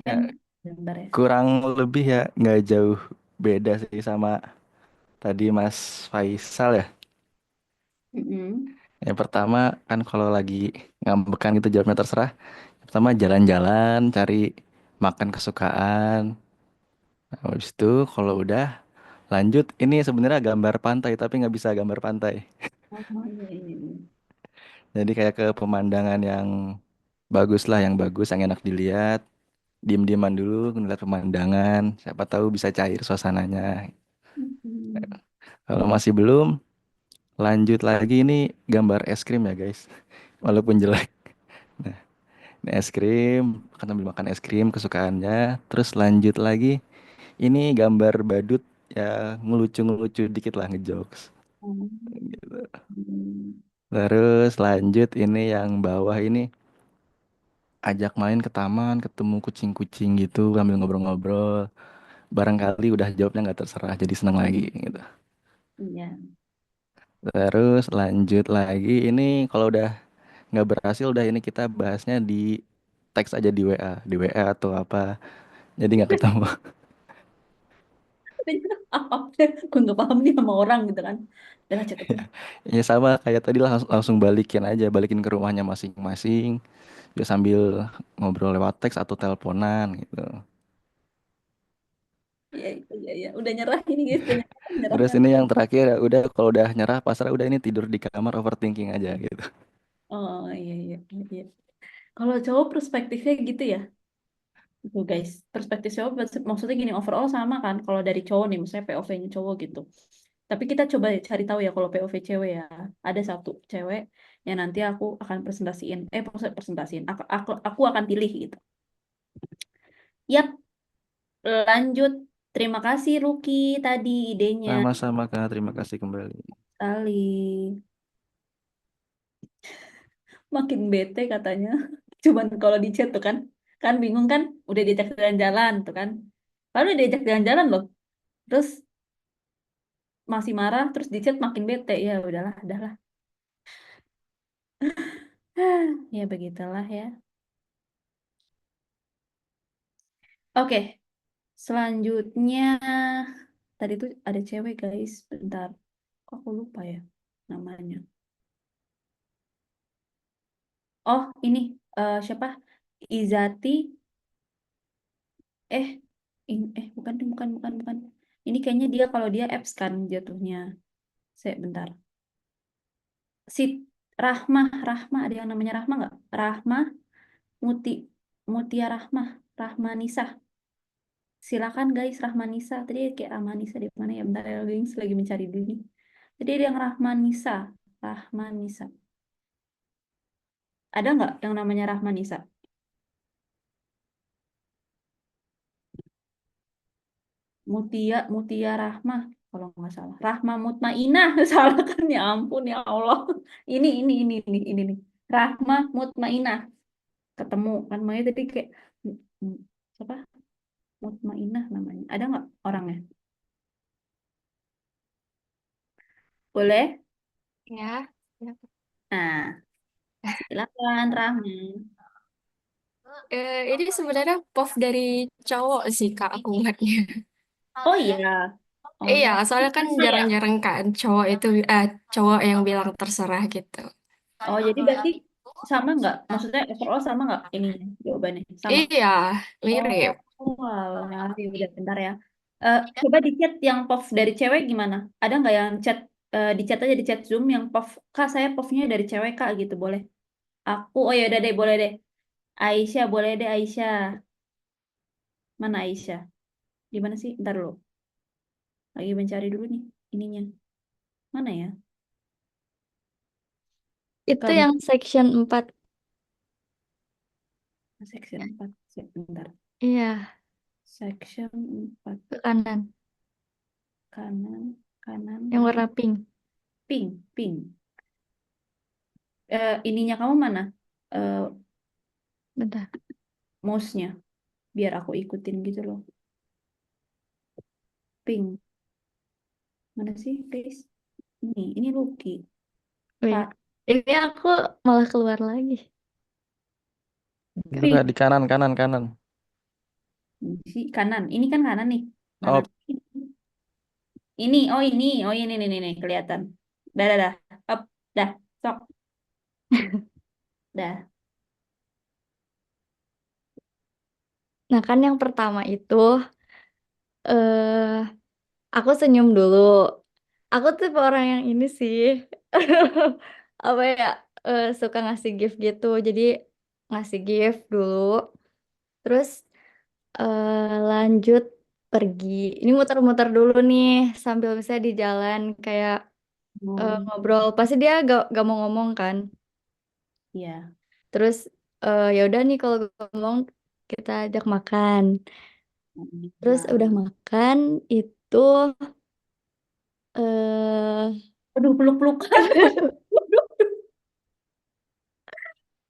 Kan Ya, gambar ya. kurang lebih ya nggak jauh beda sih sama tadi Mas Faisal ya. Mm-mm. Yang pertama kan kalau lagi ngambekan gitu jawabnya terserah. Pertama jalan-jalan, cari makan kesukaan. Nah, habis itu kalau udah lanjut, ini sebenarnya gambar pantai tapi nggak bisa gambar pantai. Oh, iya, iya, iya. Jadi kayak ke pemandangan yang bagus lah, yang bagus, yang enak dilihat. Diem-dieman dulu ngeliat pemandangan, siapa tahu bisa cair suasananya. Mm-mm. Kalau masih belum, lanjut lagi ini gambar es krim ya guys. Walaupun jelek. Nah, ini es krim, akan sambil makan es krim kesukaannya. Terus lanjut lagi, ini gambar badut ya, ngelucu-ngelucu dikit lah, ngejokes. Oh, Gitu. mm. Terus lanjut ini yang bawah ini, ajak main ke taman, ketemu kucing-kucing gitu, sambil ngobrol-ngobrol. Barangkali udah jawabnya nggak terserah, jadi seneng lagi gitu. Iya. Terus lanjut lagi, ini kalau udah nggak berhasil, udah ini kita bahasnya di teks aja di WA atau apa, jadi nggak ketemu. Apa? Gue nggak paham nih sama orang gitu kan. Udah chat aja. Ya sama kayak tadi lah, langsung balikin aja, balikin ke rumahnya masing-masing, ya sambil ngobrol lewat teks atau teleponan gitu. Iya, iya, iya. Udah nyerah ini guys, udah nyerah, nyerah, Terus nyerah. ini yang terakhir ya udah, kalau udah nyerah pasrah, udah ini tidur di kamar overthinking aja gitu. Oh iya, iya, iya, iya. Kalau cowok perspektifnya gitu ya, itu guys. Perspektif cowok maksudnya gini, overall sama kan. Kalau dari cowok nih, misalnya POV-nya cowok gitu. Tapi kita coba cari tahu ya kalau POV cewek ya. Ada satu cewek yang nanti aku akan presentasiin. Presentasiin. Aku akan pilih gitu. Yap, lanjut Terima kasih Ruki tadi idenya Sama-sama Kak, terima kasih kembali. sekali. Makin bete katanya. Cuman kalau di chat tuh kan, kan bingung kan, udah diajak jalan-jalan tuh kan. Lalu udah diajak jalan-jalan loh. Terus masih marah, terus di chat makin bete. Ya udahlah, udahlah. Ya begitulah ya. Oke, selanjutnya tadi tuh ada cewek guys, bentar. Kok aku lupa ya namanya. Oh, ini siapa? Izati. Eh, bukan, bukan, bukan, bukan. Ini kayaknya dia kalau dia apps kan jatuhnya. Saya bentar. Si Rahmah, ada yang namanya Rahmah nggak? Rahmah, Muti, Mutia Rahmah, Rahmanisa. Silakan guys, Rahmanisa. Tadi kayak Rahmanisa di mana ya? Bentar ya guys, lagi mencari dulu nih. Jadi ada yang Rahmanisa, Rahmanisa. Ada nggak yang namanya Rahmanisa? Mutia Rahmah, kalau nggak salah. Rahmah Mutmainah, salah kan ya ampun ya Allah. Ini nih. Rahmah Mutmainah. Ketemu kan Maya tadi kayak siapa? Mutmainah namanya. Ada nggak orangnya? Boleh? Ya. Nah, silakan Rahmi. Ini sebenarnya POV dari cowok sih Kak aku ngeliatnya. Oh iya. Oh, Iya, soalnya kan Sama ya? jarang-jarang kan cowok yang bilang terserah gitu. Oh, jadi berarti sama nggak? Maksudnya overall sama nggak ini jawabannya? Sama. Iya, mirip. Oh, alah. Ya udah bentar ya. Coba di chat yang POV dari cewek gimana? Ada nggak yang chat di chat aja di chat Zoom yang POV Kak saya POV-nya dari cewek Kak gitu boleh? Oh ya udah deh boleh deh. Aisyah boleh deh Aisyah. Mana Aisyah? Di mana sih? Ntar lo. Lagi mencari dulu nih ininya. Mana ya? Itu Kamu yang section 4. section 4. Bentar. Iya, Section 4 ke kanan. kanan. Yang warna pink. Pink. Ininya kamu mana? Bentar. Mouse-nya. Biar aku ikutin gitu loh. Pink. Mana sih, guys? Ini Lucky. Wih, Kak, ini aku malah keluar lagi. Itu pink. Kak di kanan, kanan, kanan. Kanan. Ini kan kanan nih. Oh, Kanan. Oh ini kelihatan. Dah. Up, dah. Sok. Dah. Nah, kan yang pertama itu eh aku senyum dulu. Aku tipe orang yang ini sih. Apa ya? Suka ngasih gift gitu. Jadi ngasih gift dulu. Terus lanjut pergi. Ini muter-muter dulu nih sambil misalnya di jalan kayak ngobrol. Pasti dia gak mau ngomong kan. Iya. Terus ya udah nih kalau ngomong kita ajak makan. Terus Nah. udah makan itu eh Aduh, peluk-pelukan.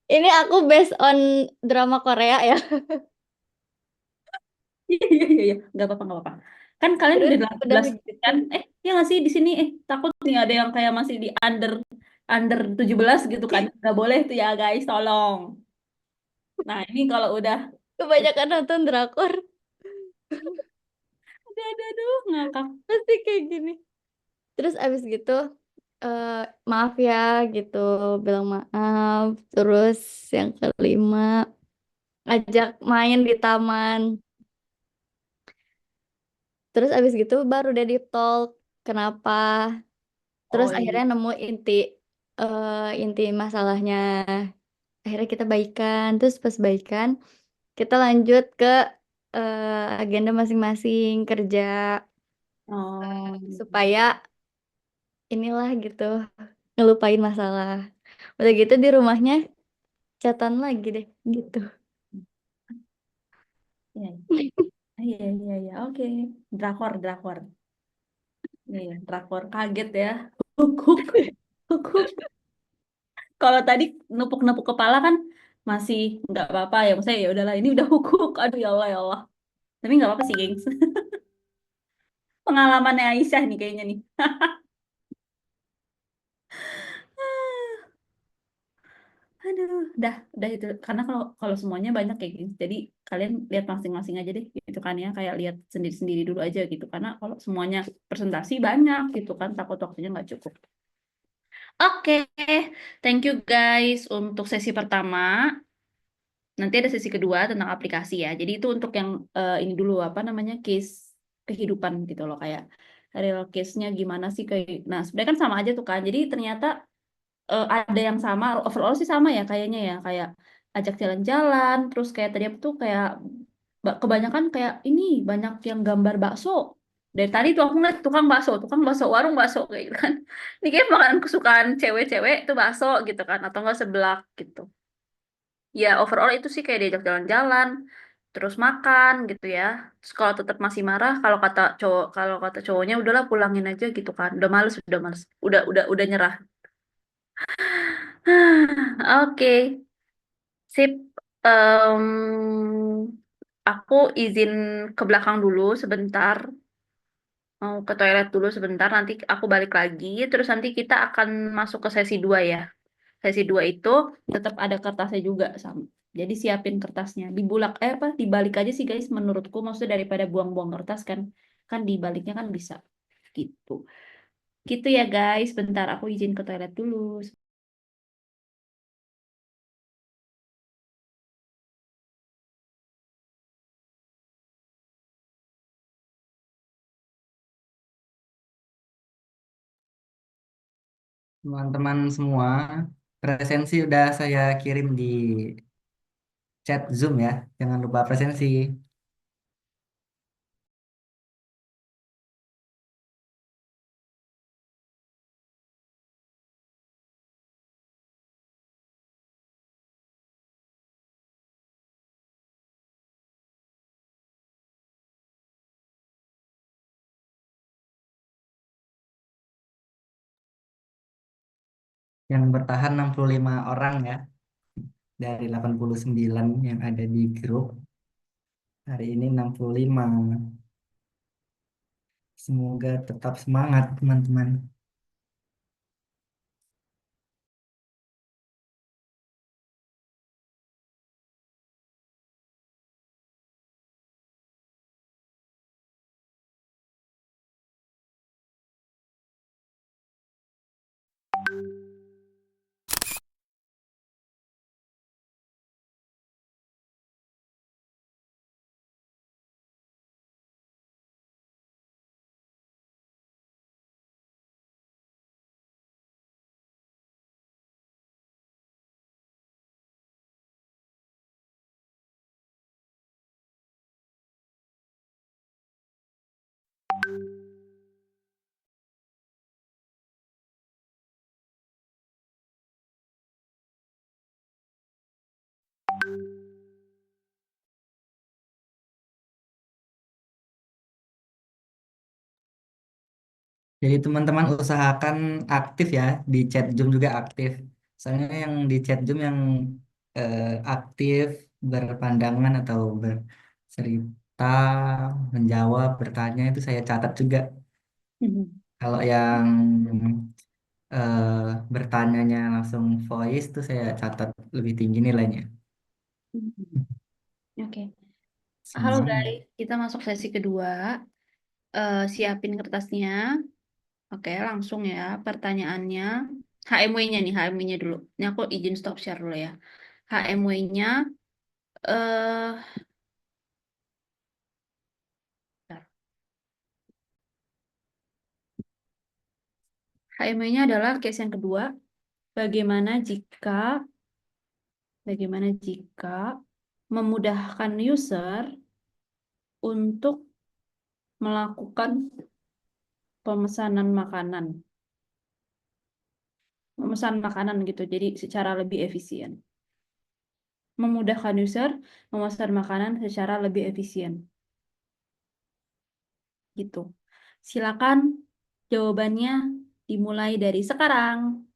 ini aku based on drama Korea ya. Iya. Nggak apa-apa. Kan kalian Terus udah udah 18 kan? Ya nggak sih di sini? Takut nih ada yang kayak masih di under 17 gitu kan? Nggak boleh tuh ya guys, tolong. Nah ini kalau udah kebanyakan nonton drakor aduh, ngakak. pasti kayak gini. Terus abis gitu maaf ya gitu, bilang maaf. Terus yang kelima ajak main di taman. Terus abis gitu baru deh deep talk kenapa. Terus Oh iya. akhirnya nemu inti masalahnya. Akhirnya kita baikan. Terus pas baikan kita lanjut ke agenda masing-masing kerja Oh, supaya inilah gitu ngelupain masalah. Udah gitu di rumahnya chatan lagi deh gitu. iya. Iya, iya, iya. Oke. Drakor, drakor. Iya, drakor. Kaget ya. Hukuk. Hukuk. Kalau tadi nepuk-nepuk kepala kan masih nggak apa-apa ya. Maksudnya ya udahlah, ini udah hukuk. Aduh ya Allah, ya Allah. Tapi nggak apa-apa sih, gengs. Pengalamannya Aisyah nih kayaknya nih. Aduh, udah itu. Karena kalau kalau semuanya banyak ya, gengs. Jadi kalian lihat masing-masing aja deh, gitu kan ya. Kayak lihat sendiri-sendiri dulu aja gitu. Karena kalau semuanya presentasi banyak gitu kan, takut waktunya nggak cukup. Oke, thank you guys untuk sesi pertama. Nanti ada sesi kedua tentang aplikasi ya. Jadi itu untuk yang ini dulu apa namanya case kehidupan gitu loh, kayak real case-nya gimana sih kayak. Nah, sebenarnya kan sama aja tuh kan. Jadi ternyata ada yang sama, overall sih sama ya kayaknya ya, kayak ajak jalan-jalan, terus kayak tadi apa tuh kayak kebanyakan kayak ini banyak yang gambar bakso. Dari tadi tuh aku ngeliat tukang bakso, warung bakso kayak gitu kan. Ini kayak makanan kesukaan cewek-cewek itu bakso gitu kan, atau enggak seblak gitu. Ya overall itu sih kayak diajak jalan-jalan, terus makan gitu ya. Terus kalau tetap masih marah, kalau kata cowoknya udahlah pulangin aja gitu kan. Udah males, udah nyerah. Oke, sip. Aku izin ke belakang dulu sebentar. Mau ke toilet dulu sebentar, nanti aku balik lagi. Terus nanti kita akan masuk ke sesi 2 ya. Sesi 2 itu tetap ada kertasnya juga sama. Jadi siapin kertasnya. Dibalik aja sih guys menurutku. Maksudnya daripada buang-buang kertas kan. Kan dibaliknya kan bisa. Gitu. Gitu ya guys. Bentar aku izin ke toilet dulu. Teman-teman semua, presensi udah saya kirim di chat Zoom ya. Jangan lupa presensi. Yang bertahan 65 orang ya, dari 89 yang ada di grup. Hari ini 65. Semoga tetap semangat teman-teman. Jadi teman-teman usahakan aktif ya, di chat Zoom juga aktif. Soalnya yang di chat Zoom yang eh, aktif berpandangan atau bercerita, menjawab, bertanya itu saya catat juga. Kalau yang bertanyanya langsung voice tuh saya catat lebih tinggi nilainya. Oke. Halo Semangat. guys, kita masuk sesi kedua. Siapin kertasnya. Oke, langsung ya pertanyaannya. HMW-nya nih, HMW-nya dulu. Ini aku izin stop share dulu ya. HMW-nya eh bentar. HMW-nya adalah case yang kedua. Bagaimana jika memudahkan user untuk melakukan pemesanan makanan. Memesan makanan gitu, jadi secara lebih efisien. Memudahkan user memesan makanan secara lebih efisien. gitu. Silakan jawabannya dimulai dari sekarang.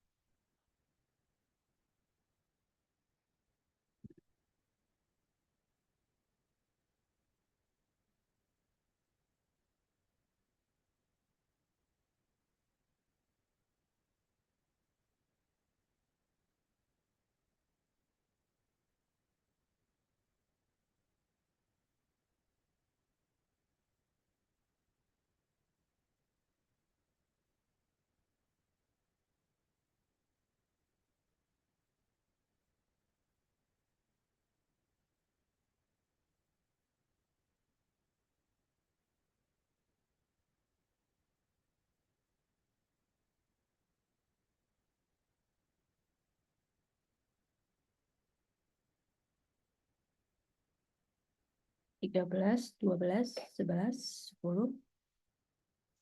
Tiga belas, 12, 11, 10,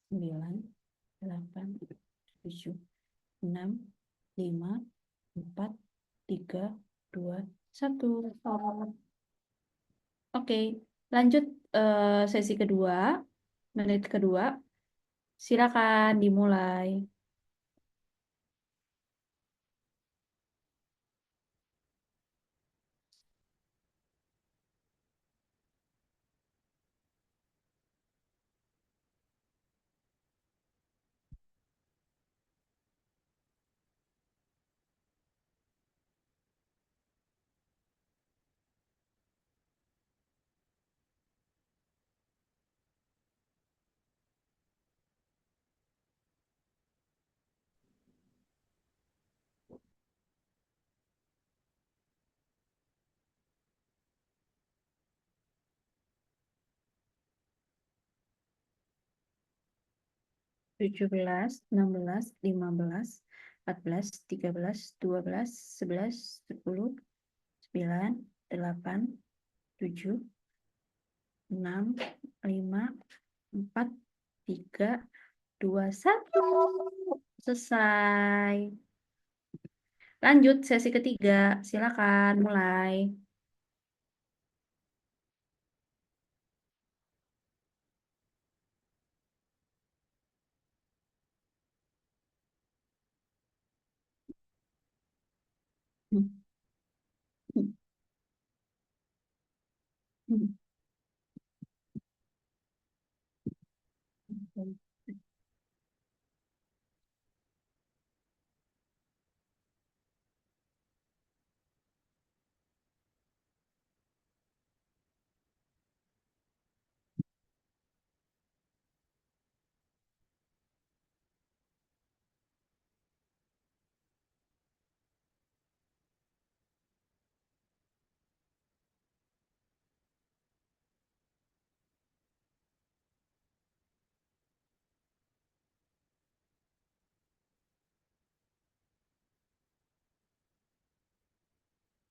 9, 8, 7, 6, 5, 4, 3, 2, 1. Oke, lanjut sesi kedua, menit kedua. Silakan dimulai. Tujuh belas, 16, 15, 14, 13, 12, 11, 10, 9, 8, 7, 6, 5, 4, 3, 2, 1. Selesai. Lanjut sesi ketiga. Silakan mulai.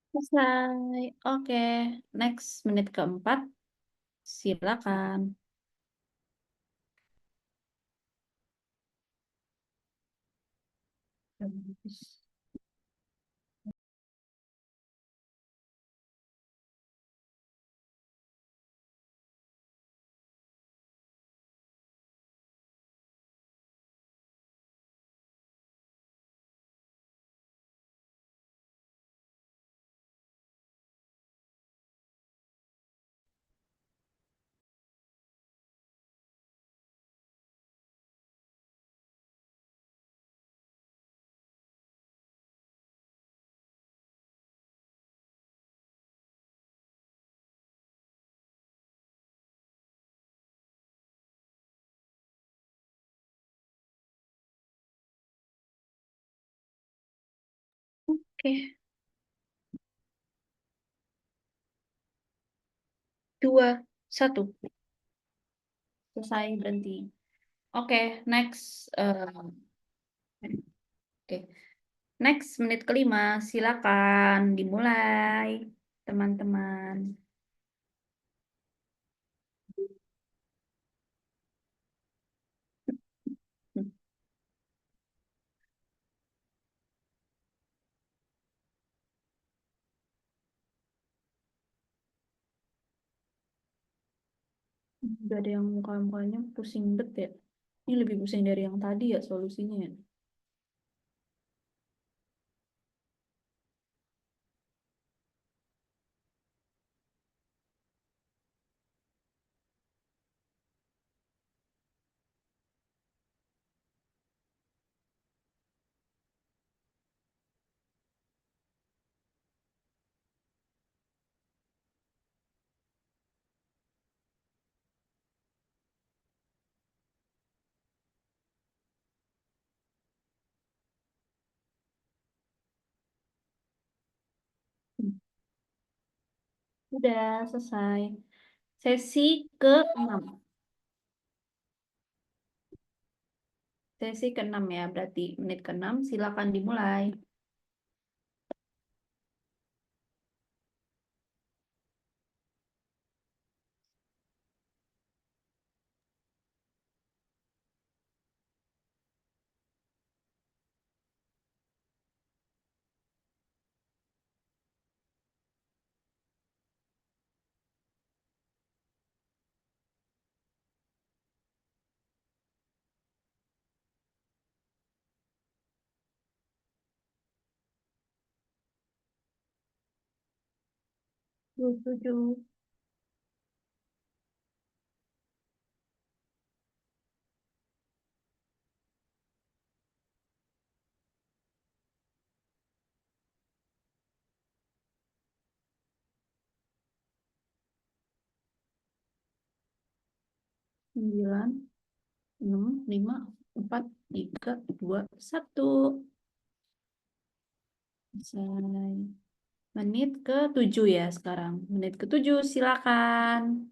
Selesai. Oke, next menit keempat. Silakan. Oke, 2, 1. Selesai, berhenti. Oke, next. Oke, next menit kelima. Silakan dimulai, teman-teman. Udah ada yang muka-mukanya pusing bet ya. Ini lebih pusing dari yang tadi ya solusinya ya. Hmm. Udah selesai. Sesi ke-6. Sesi ke-6 ya, berarti menit ke-6 silakan dimulai. Tujuh. 9, 6, 5, 4, 3, 2, 1. Selesai. Menit ke-7 ya sekarang. Menit ke-7 silakan.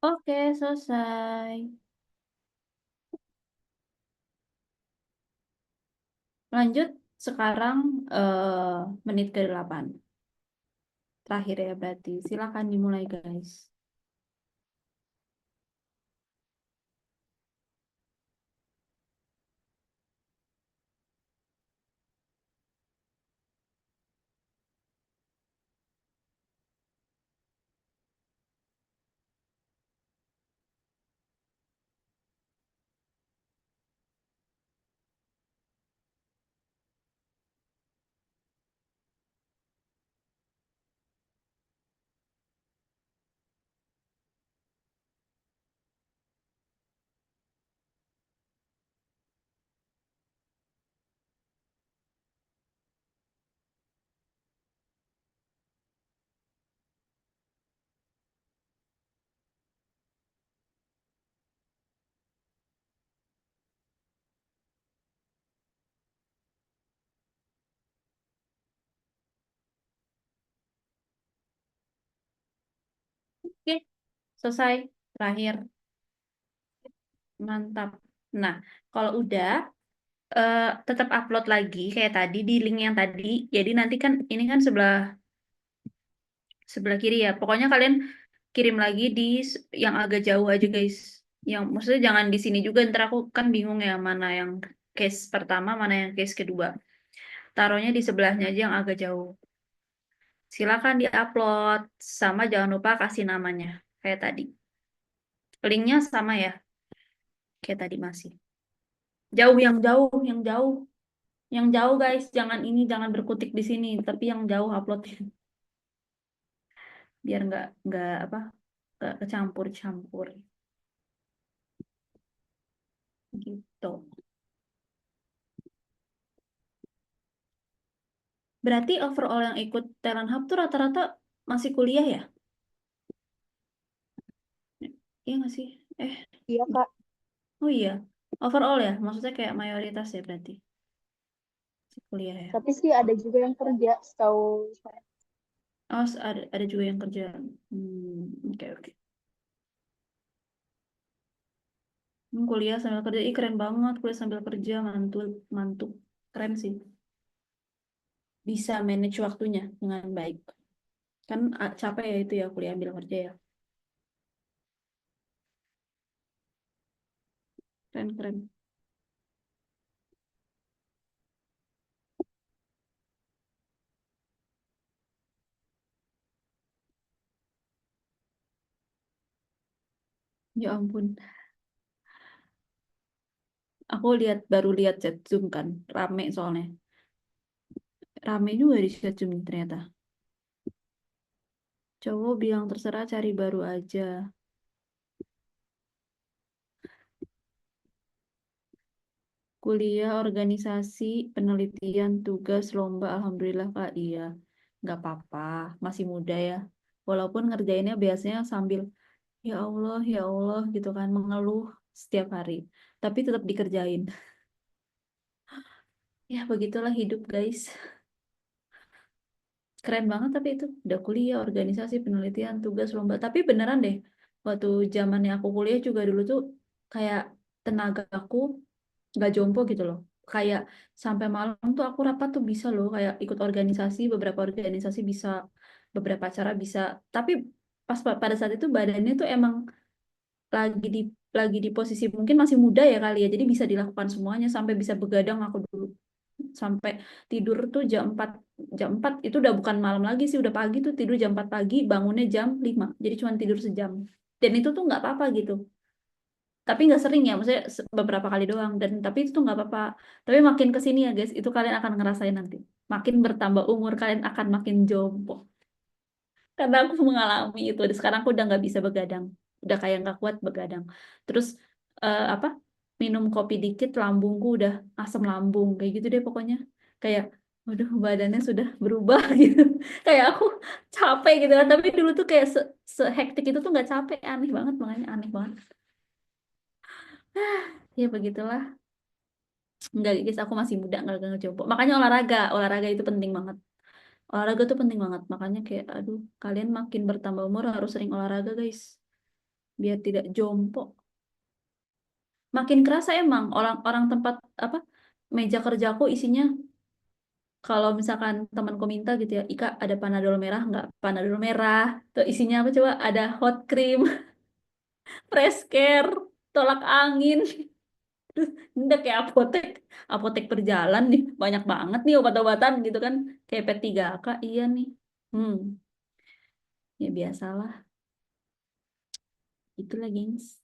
Oke, selesai. Lanjut sekarang menit ke-8. Terakhir ya berarti. Silakan dimulai guys. Oke, selesai. Terakhir. Mantap. Nah, kalau udah tetap upload lagi kayak tadi di link yang tadi. Jadi nanti kan ini kan sebelah kiri ya. Pokoknya kalian kirim lagi di yang agak jauh aja guys. Yang maksudnya jangan di sini juga, ntar aku kan bingung ya mana yang case pertama, mana yang case kedua. Taruhnya di sebelahnya aja yang agak jauh. Silakan di-upload sama jangan lupa kasih namanya kayak tadi. Linknya sama ya kayak tadi masih. Jauh yang jauh, yang jauh. Yang jauh guys, jangan berkutik di sini, tapi yang jauh uploadnya biar nggak apa Gak kecampur-campur gitu. Berarti overall yang ikut Talent Hub tuh rata-rata masih kuliah ya? Iya nggak sih? Iya, Kak. Oh iya. Overall ya? Maksudnya kayak mayoritas ya berarti? Masih kuliah ya? Tapi sih ada juga yang kerja setahu saya. Oh, ada juga yang kerja. Oke, oke. Kuliah sambil kerja. Ih, keren banget. Kuliah sambil kerja. Mantul, mantuk. Keren sih. Bisa manage waktunya dengan baik. Kan capek ya itu ya kuliah ambil kerja ya. Keren, keren. Ya ampun. Aku baru lihat chat Zoom kan. Rame soalnya. Rame juga di chat Zoom ternyata. Cowok bilang terserah cari baru aja. Kuliah, organisasi, penelitian, tugas, lomba. Alhamdulillah Kak, iya. Nggak apa-apa, masih muda ya. Walaupun ngerjainnya biasanya sambil, ya Allah gitu kan, mengeluh setiap hari. Tapi tetap dikerjain. Ya, begitulah hidup guys. Keren banget tapi itu. Udah kuliah, organisasi, penelitian, tugas, lomba. Tapi beneran deh, waktu zamannya aku kuliah juga dulu tuh kayak tenagaku nggak jompo gitu loh. Kayak sampai malam tuh aku rapat tuh bisa loh, kayak ikut organisasi, beberapa organisasi bisa, beberapa acara bisa. Tapi pada saat itu badannya tuh emang lagi di posisi mungkin masih muda ya kali ya, jadi bisa dilakukan semuanya sampai bisa begadang aku dulu. Sampai tidur tuh jam 4 itu udah bukan malam lagi sih, udah pagi tuh tidur jam 4 pagi, bangunnya jam 5. Jadi cuma tidur sejam. Dan itu tuh nggak apa-apa gitu. Tapi nggak sering ya, maksudnya beberapa kali doang. Dan tapi itu tuh nggak apa-apa. Tapi makin ke sini ya guys, itu kalian akan ngerasain nanti. Makin bertambah umur, kalian akan makin jompo. Karena aku mengalami itu. Dan sekarang aku udah nggak bisa begadang. Udah kayak nggak kuat begadang. Terus apa? Minum kopi dikit, lambungku udah asam lambung. Kayak gitu deh pokoknya. Kayak, waduh badannya sudah berubah gitu. Kayak aku capek gitu kan. Tapi dulu tuh kayak sehektik itu tuh nggak capek. Aneh banget, makanya aneh banget. Ya begitulah. Enggak guys, aku masih muda nggak coba. Makanya olahraga itu penting banget. Olahraga tuh penting banget. Makanya kayak, aduh, kalian makin bertambah umur harus sering olahraga guys, biar tidak jompo. Makin kerasa emang orang-orang tempat apa meja kerjaku isinya, kalau misalkan temanku minta gitu ya, Ika ada panadol merah nggak? Panadol merah. Tuh isinya apa coba? Ada hot cream, fresh care, tolak angin. Udah kayak apotek berjalan nih, banyak banget nih obat-obatan gitu kan, kayak P3K, iya nih. Hmm, ya biasalah, itulah gengs.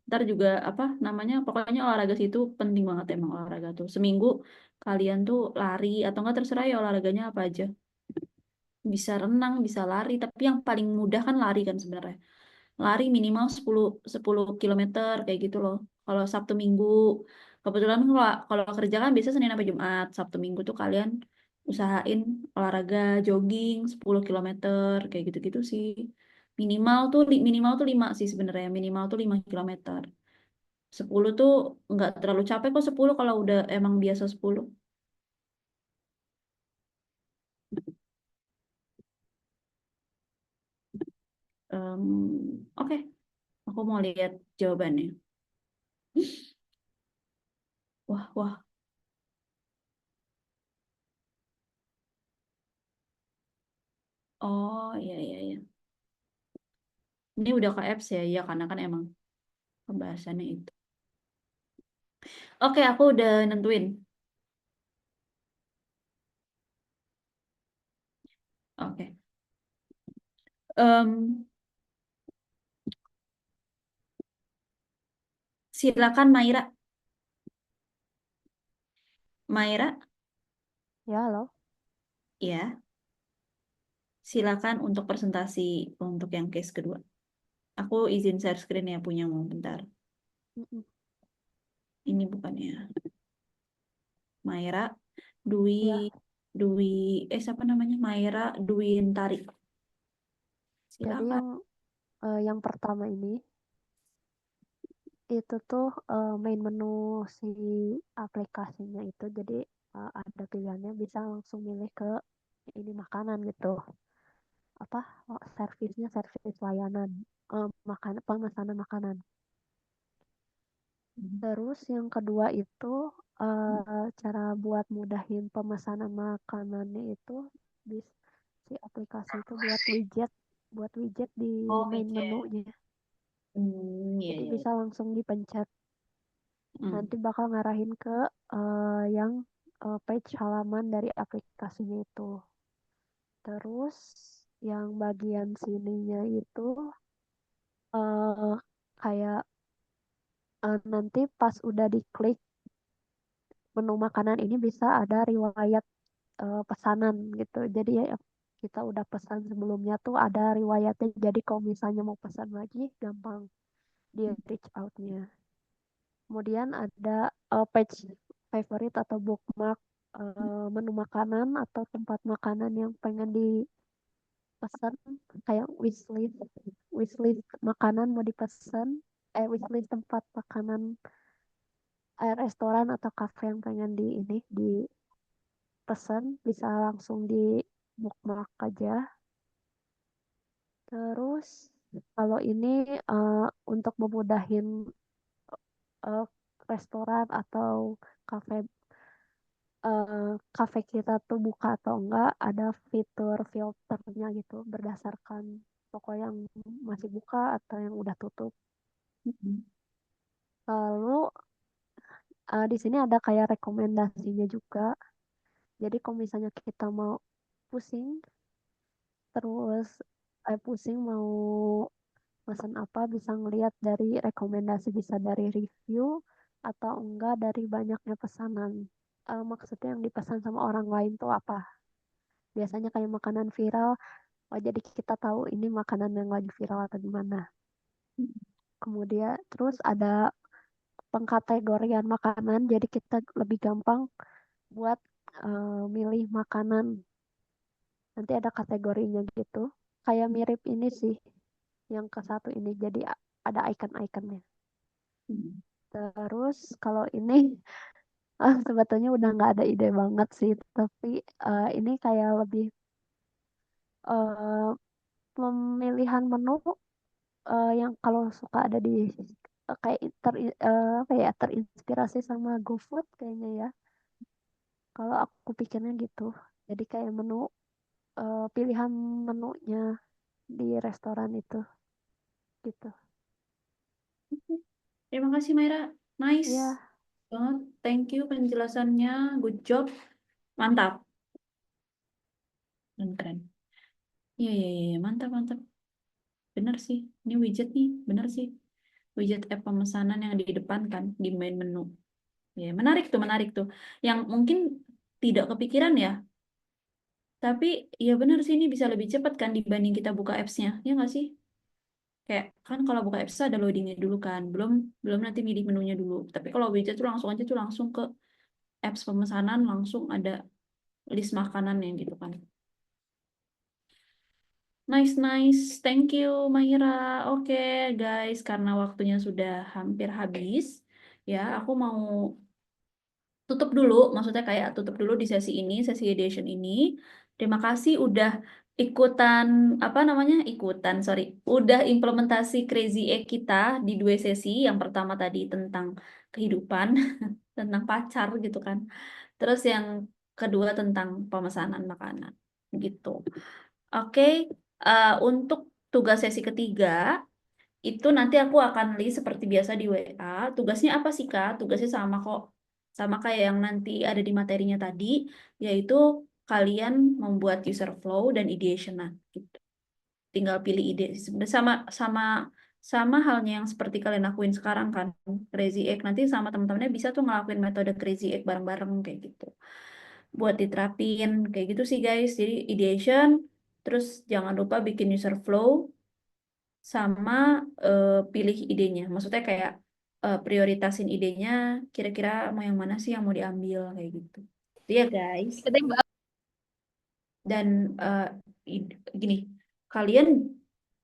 Ntar juga apa namanya, pokoknya olahraga situ penting banget emang olahraga tuh. Seminggu kalian tuh lari atau enggak terserah ya olahraganya apa aja. Bisa renang, bisa lari, tapi yang paling mudah kan lari kan sebenarnya. Lari minimal 10 kilometer kayak gitu loh. Kalau Sabtu Minggu, kebetulan kalau kerja kan biasa Senin sampai Jumat. Sabtu Minggu tuh kalian usahain olahraga jogging 10 kilometer kayak gitu-gitu sih. Minimal tuh 5 sih sebenarnya. Minimal tuh 5 kilometer. 10 tuh nggak terlalu capek kok 10 kalau udah emang biasa 10. Oke, aku mau lihat jawabannya. Wah, wah. Oh, iya, iya, iya. Ini udah ke apps ya, ya karena kan emang pembahasannya itu. Oke, aku udah nentuin. Oke. Em, Silakan Maira. Maira, Ya, halo. ya. Silakan untuk presentasi untuk yang case kedua. Aku izin share screen ya punyamu bentar. Mm-mm. Ini bukannya Maira, Dwi, Ya, Dwi, siapa namanya? Maira Dwintari. jadi Silakan. yang pertama ini itu tuh main menu si aplikasinya itu. Jadi ada pilihannya bisa langsung milih ke ini makanan gitu. Apa servisnya servis layanan makan pemesanan makanan. Terus yang kedua itu cara buat mudahin pemesanan makanannya itu si aplikasi itu buat widget di Oh, main widget. menunya. Iya, Jadi iya. bisa langsung dipencet. Nanti Hmm. bakal ngarahin ke yang page halaman dari aplikasinya itu. Terus yang bagian sininya itu eh kayak nanti pas udah diklik menu makanan ini bisa ada riwayat pesanan gitu. Jadi ya kita udah pesan sebelumnya tuh ada riwayatnya. Jadi kalau misalnya mau pesan lagi gampang di reach out-nya. Kemudian ada page favorite atau bookmark menu makanan atau tempat makanan yang pengen dipesan kayak wishlist makanan mau dipesan wishlist tempat makanan restoran atau cafe yang pengen dipesan bisa langsung di bookmark aja. Terus kalau ini untuk memudahin eh, restoran atau cafe cafe kita tuh buka atau enggak ada fitur filternya gitu berdasarkan toko yang masih buka atau yang udah tutup. Lalu di sini ada kayak rekomendasinya juga. Jadi kalau misalnya kita mau pusing terus pusing mau pesan apa bisa ngelihat dari rekomendasi bisa dari review atau enggak dari banyaknya pesanan. Maksudnya yang dipesan sama orang lain tuh apa? Biasanya kayak makanan viral. Oh, jadi kita tahu ini makanan yang lagi viral atau gimana. Kemudian terus ada pengkategorian makanan, jadi kita lebih gampang buat milih makanan. Nanti ada kategorinya gitu. Kayak mirip ini sih, yang ke satu ini. Jadi ada icon-iconnya. Terus kalau ini sebetulnya udah nggak ada ide banget sih, tapi ini kayak lebih eh, pemilihan menu yang kalau suka ada di kayak apa ya terinspirasi sama GoFood kayaknya ya. Kalau aku pikirnya gitu. Jadi kayak pilihan menunya di restoran itu gitu. Terima kasih Maira. Nice Ya, banget. Thank you penjelasannya. Good job. Mantap. Dan keren. Iya, iya, iya. Iya. Mantap, mantap. Bener sih. Ini widget nih. Bener sih. Widget app pemesanan yang di depan kan. Di main menu. Ya, menarik tuh, menarik tuh. Yang mungkin tidak kepikiran ya. Tapi ya bener sih ini bisa lebih cepat kan dibanding kita buka apps-nya. Ya nggak sih? Kayak kan kalau buka apps ada loadingnya dulu kan. Belum belum nanti milih menunya dulu. Tapi kalau widget tuh langsung aja tuh langsung ke apps pemesanan. Langsung ada list makanannya gitu kan. Nice, nice. Thank you, Mahira. Oke, guys, karena waktunya sudah hampir habis, ya, aku mau tutup dulu. Maksudnya kayak tutup dulu di sesi ini, sesi edition ini. Terima kasih udah ikutan, apa namanya? Ikutan, sorry. Udah implementasi Crazy Egg kita di 2 sesi. Yang pertama tadi tentang kehidupan, tentang pacar gitu kan. Terus yang kedua tentang pemesanan makanan, gitu. Oke, untuk tugas sesi ketiga, itu nanti aku akan list seperti biasa di WA. Tugasnya apa sih, Kak? Tugasnya sama kok. Sama kayak yang nanti ada di materinya tadi, yaitu kalian membuat user flow dan ideation. Nah, gitu. Tinggal pilih ide. Sebenarnya sama sama halnya yang seperti kalian lakuin sekarang kan, Crazy Egg. Nanti sama teman-temannya bisa tuh ngelakuin metode Crazy Egg bareng-bareng kayak gitu. Buat diterapin kayak gitu sih guys. Jadi ideation, terus jangan lupa bikin user flow, sama pilih idenya. Maksudnya kayak prioritasin idenya, kira-kira mau yang mana sih yang mau diambil kayak gitu. Itu ya guys. Dan gini, kalian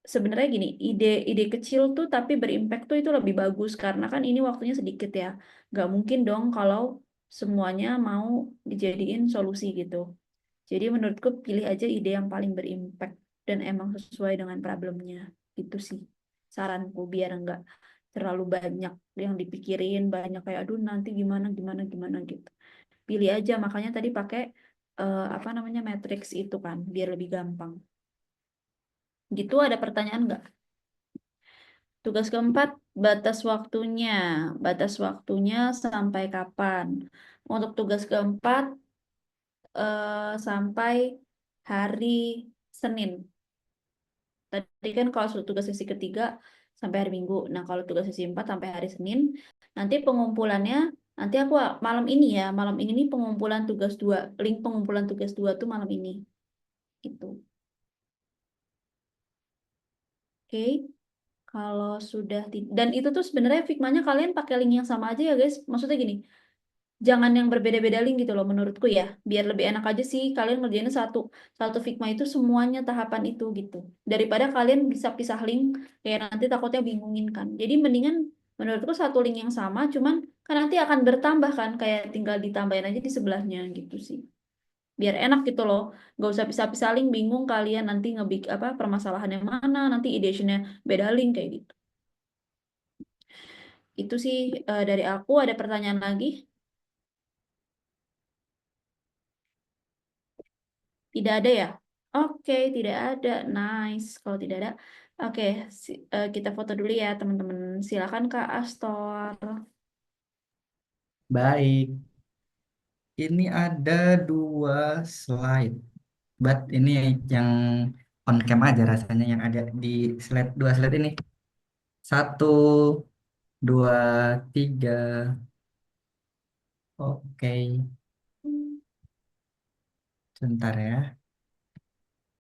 sebenarnya gini, ide-ide kecil tuh tapi berimpact tuh itu lebih bagus karena kan ini waktunya sedikit ya. Gak mungkin dong kalau semuanya mau dijadiin solusi gitu. Jadi menurutku pilih aja ide yang paling berimpact dan emang sesuai dengan problemnya. Gitu sih saranku biar enggak terlalu banyak yang dipikirin, banyak kayak aduh nanti gimana gimana gimana gitu. Pilih aja, makanya tadi pakai apa namanya matrix itu kan biar lebih gampang. Gitu ada pertanyaan nggak? Tugas keempat, batas waktunya. Batas waktunya sampai kapan? Untuk tugas keempat sampai hari Senin. Tadi kan kalau tugas sesi ketiga sampai hari Minggu. Nah, kalau tugas sesi 4 sampai hari Senin, nanti pengumpulannya, nanti aku malam ini ya, malam ini nih pengumpulan tugas 2, link pengumpulan tugas 2 tuh malam ini. Gitu. Oke. Kalau sudah, dan itu tuh sebenarnya Figma-nya kalian pakai link yang sama aja ya guys. Maksudnya gini, jangan yang berbeda-beda link gitu loh menurutku ya. Biar lebih enak aja sih kalian ngerjainnya satu satu Figma itu semuanya tahapan itu gitu. Daripada kalian bisa pisah link kayak nanti takutnya bingungin kan. Jadi mendingan menurutku satu link yang sama cuman kan nanti akan bertambah kan kayak tinggal ditambahin aja di sebelahnya gitu sih. Biar enak gitu loh. Gak usah pisah-pisah link bingung kalian nanti apa permasalahannya mana, nanti ideationnya beda link kayak gitu. Itu sih dari aku. Ada pertanyaan lagi? Tidak ada ya? Oke, tidak ada. Nice. Kalau tidak ada, oke, kita foto dulu ya teman-teman. Silakan Kak Astor. Baik, ini ada 2 slide. But ini yang on cam aja rasanya yang ada di 2 slide ini. 1, 2, 3. Oke, sebentar ya.